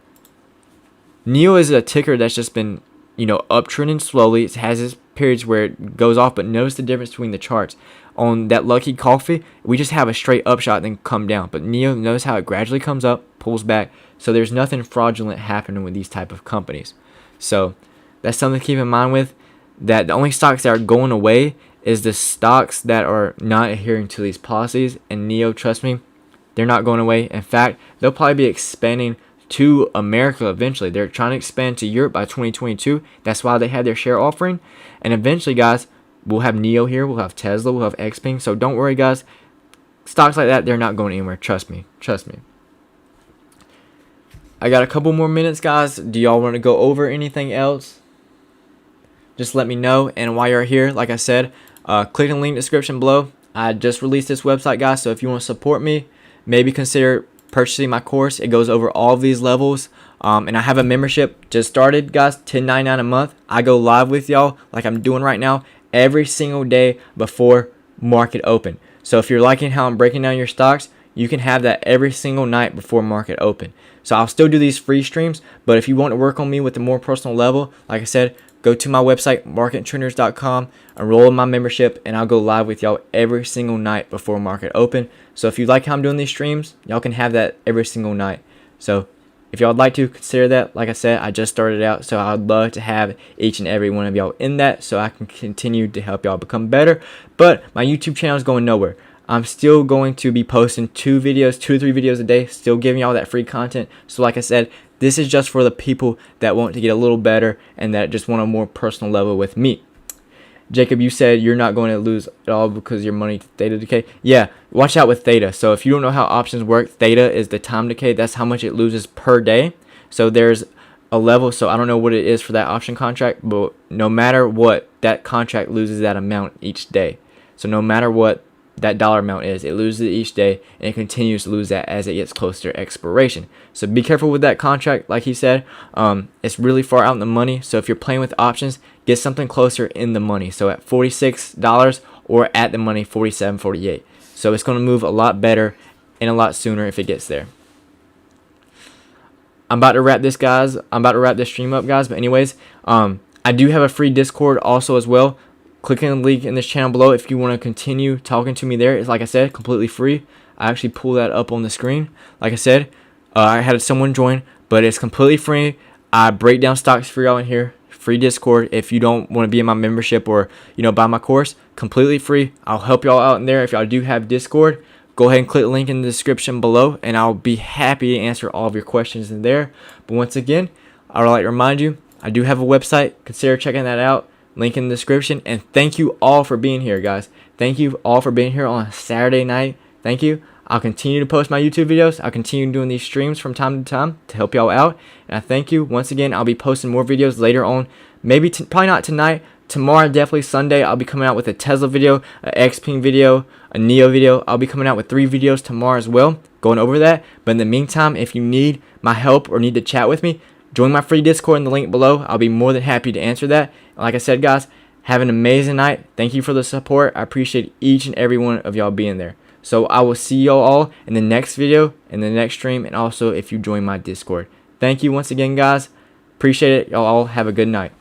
NIO is a ticker that's just been uptrending slowly. It has its periods where it goes off, but notice the difference between the charts. On that Lucky Coffee, we just have a straight upshot then come down. But NIO, notice how it gradually comes up, pulls back. So there's nothing fraudulent happening with these type of companies. So that's something to keep in mind with. That the only stocks that are going away is the stocks that are not adhering to these policies. And NIO, trust me, they're not going away. In fact, they'll probably be expanding to America eventually. They're trying to expand to Europe by 2022. That's why they had their share offering. And eventually, guys, we'll have NIO here. We'll have Tesla. We'll have XPENG. So don't worry, guys. Stocks like that, they're not going anywhere. Trust me. Trust me. I got a couple more minutes, guys. Do y'all want to go over anything else? Just let me know. And while you're here, like I said, click the link description below. I just released this website, guys. So if you want to support me, maybe consider purchasing my course. It goes over all of these levels. And I have a membership just started, guys. $10.99 a month. I go live with y'all like I'm doing right now every single day before market open. So if you're liking how I'm breaking down your stocks, you can have that every single night before market open. So I'll still do these free streams, but if you want to work on me with a more personal level, like I said, go to my website, markettrainers.com, enroll in my membership, and I'll go live with y'all every single night before market open. So if you like how I'm doing these streams, y'all can have that every single night. So if y'all would like to consider that, like I said, I just started out, so I'd love to have each and every one of y'all in that so I can continue to help y'all become better. But my YouTube channel is going nowhere. I'm still going to be posting 2 to 3 videos a day, still giving y'all that free content. So like I said, this is just for the people that want to get a little better and that just want a more personal level with me. Jacob, you said you're not going to lose at all because your money to theta decay. Yeah, watch out with theta. So if you don't know how options work, theta is the time decay. That's how much it loses per day. So there's a level. So I don't know what it is for that option contract, but no matter what, that contract loses that amount each day. So no matter what that dollar amount is, it loses it each day, and it continues to lose that as it gets closer to expiration. So be careful with that contract. Like he said, it's really far out in the money. So if you're playing with options, get something closer in the money. So at $46 or at the money, $47, $48. So it's going to move a lot better and a lot sooner if it gets there. I'm about to wrap this, guys. I'm about to wrap this stream up, guys. But anyways, I do have a free Discord also as well. Click on the link in this channel below if you want to continue talking to me there. It's, like I said, completely free. I actually pull that up on the screen. Like I said, I had someone join, but it's completely free. I break down stocks for y'all in here. Free Discord. If you don't want to be in my membership or buy my course, completely free. I'll help y'all out in there. If y'all do have Discord, go ahead and click the link in the description below, and I'll be happy to answer all of your questions in there. But once again, I would like to remind you, I do have a website. Consider checking that out. Link in the description. And thank you all for being here, guys. Thank you all for being here on a Saturday night. Thank you. I'll continue to post my YouTube videos. I'll continue doing these streams from time to time to help y'all out. And I thank you. Once again, I'll be posting more videos later on. Maybe, probably not tonight, tomorrow, definitely Sunday, I'll be coming out with a Tesla video, a XPENG video, a NIO video. I'll be coming out with 3 videos tomorrow as well, going over that. But in the meantime, if you need my help or need to chat with me, join my free Discord in the link below. I'll be more than happy to answer that. Like I said, guys, have an amazing night. Thank you for the support. I appreciate each and every one of y'all being there. So I will see y'all all in the next video, in the next stream, and also if you join my Discord. Thank you once again, guys. Appreciate it. Y'all all have a good night.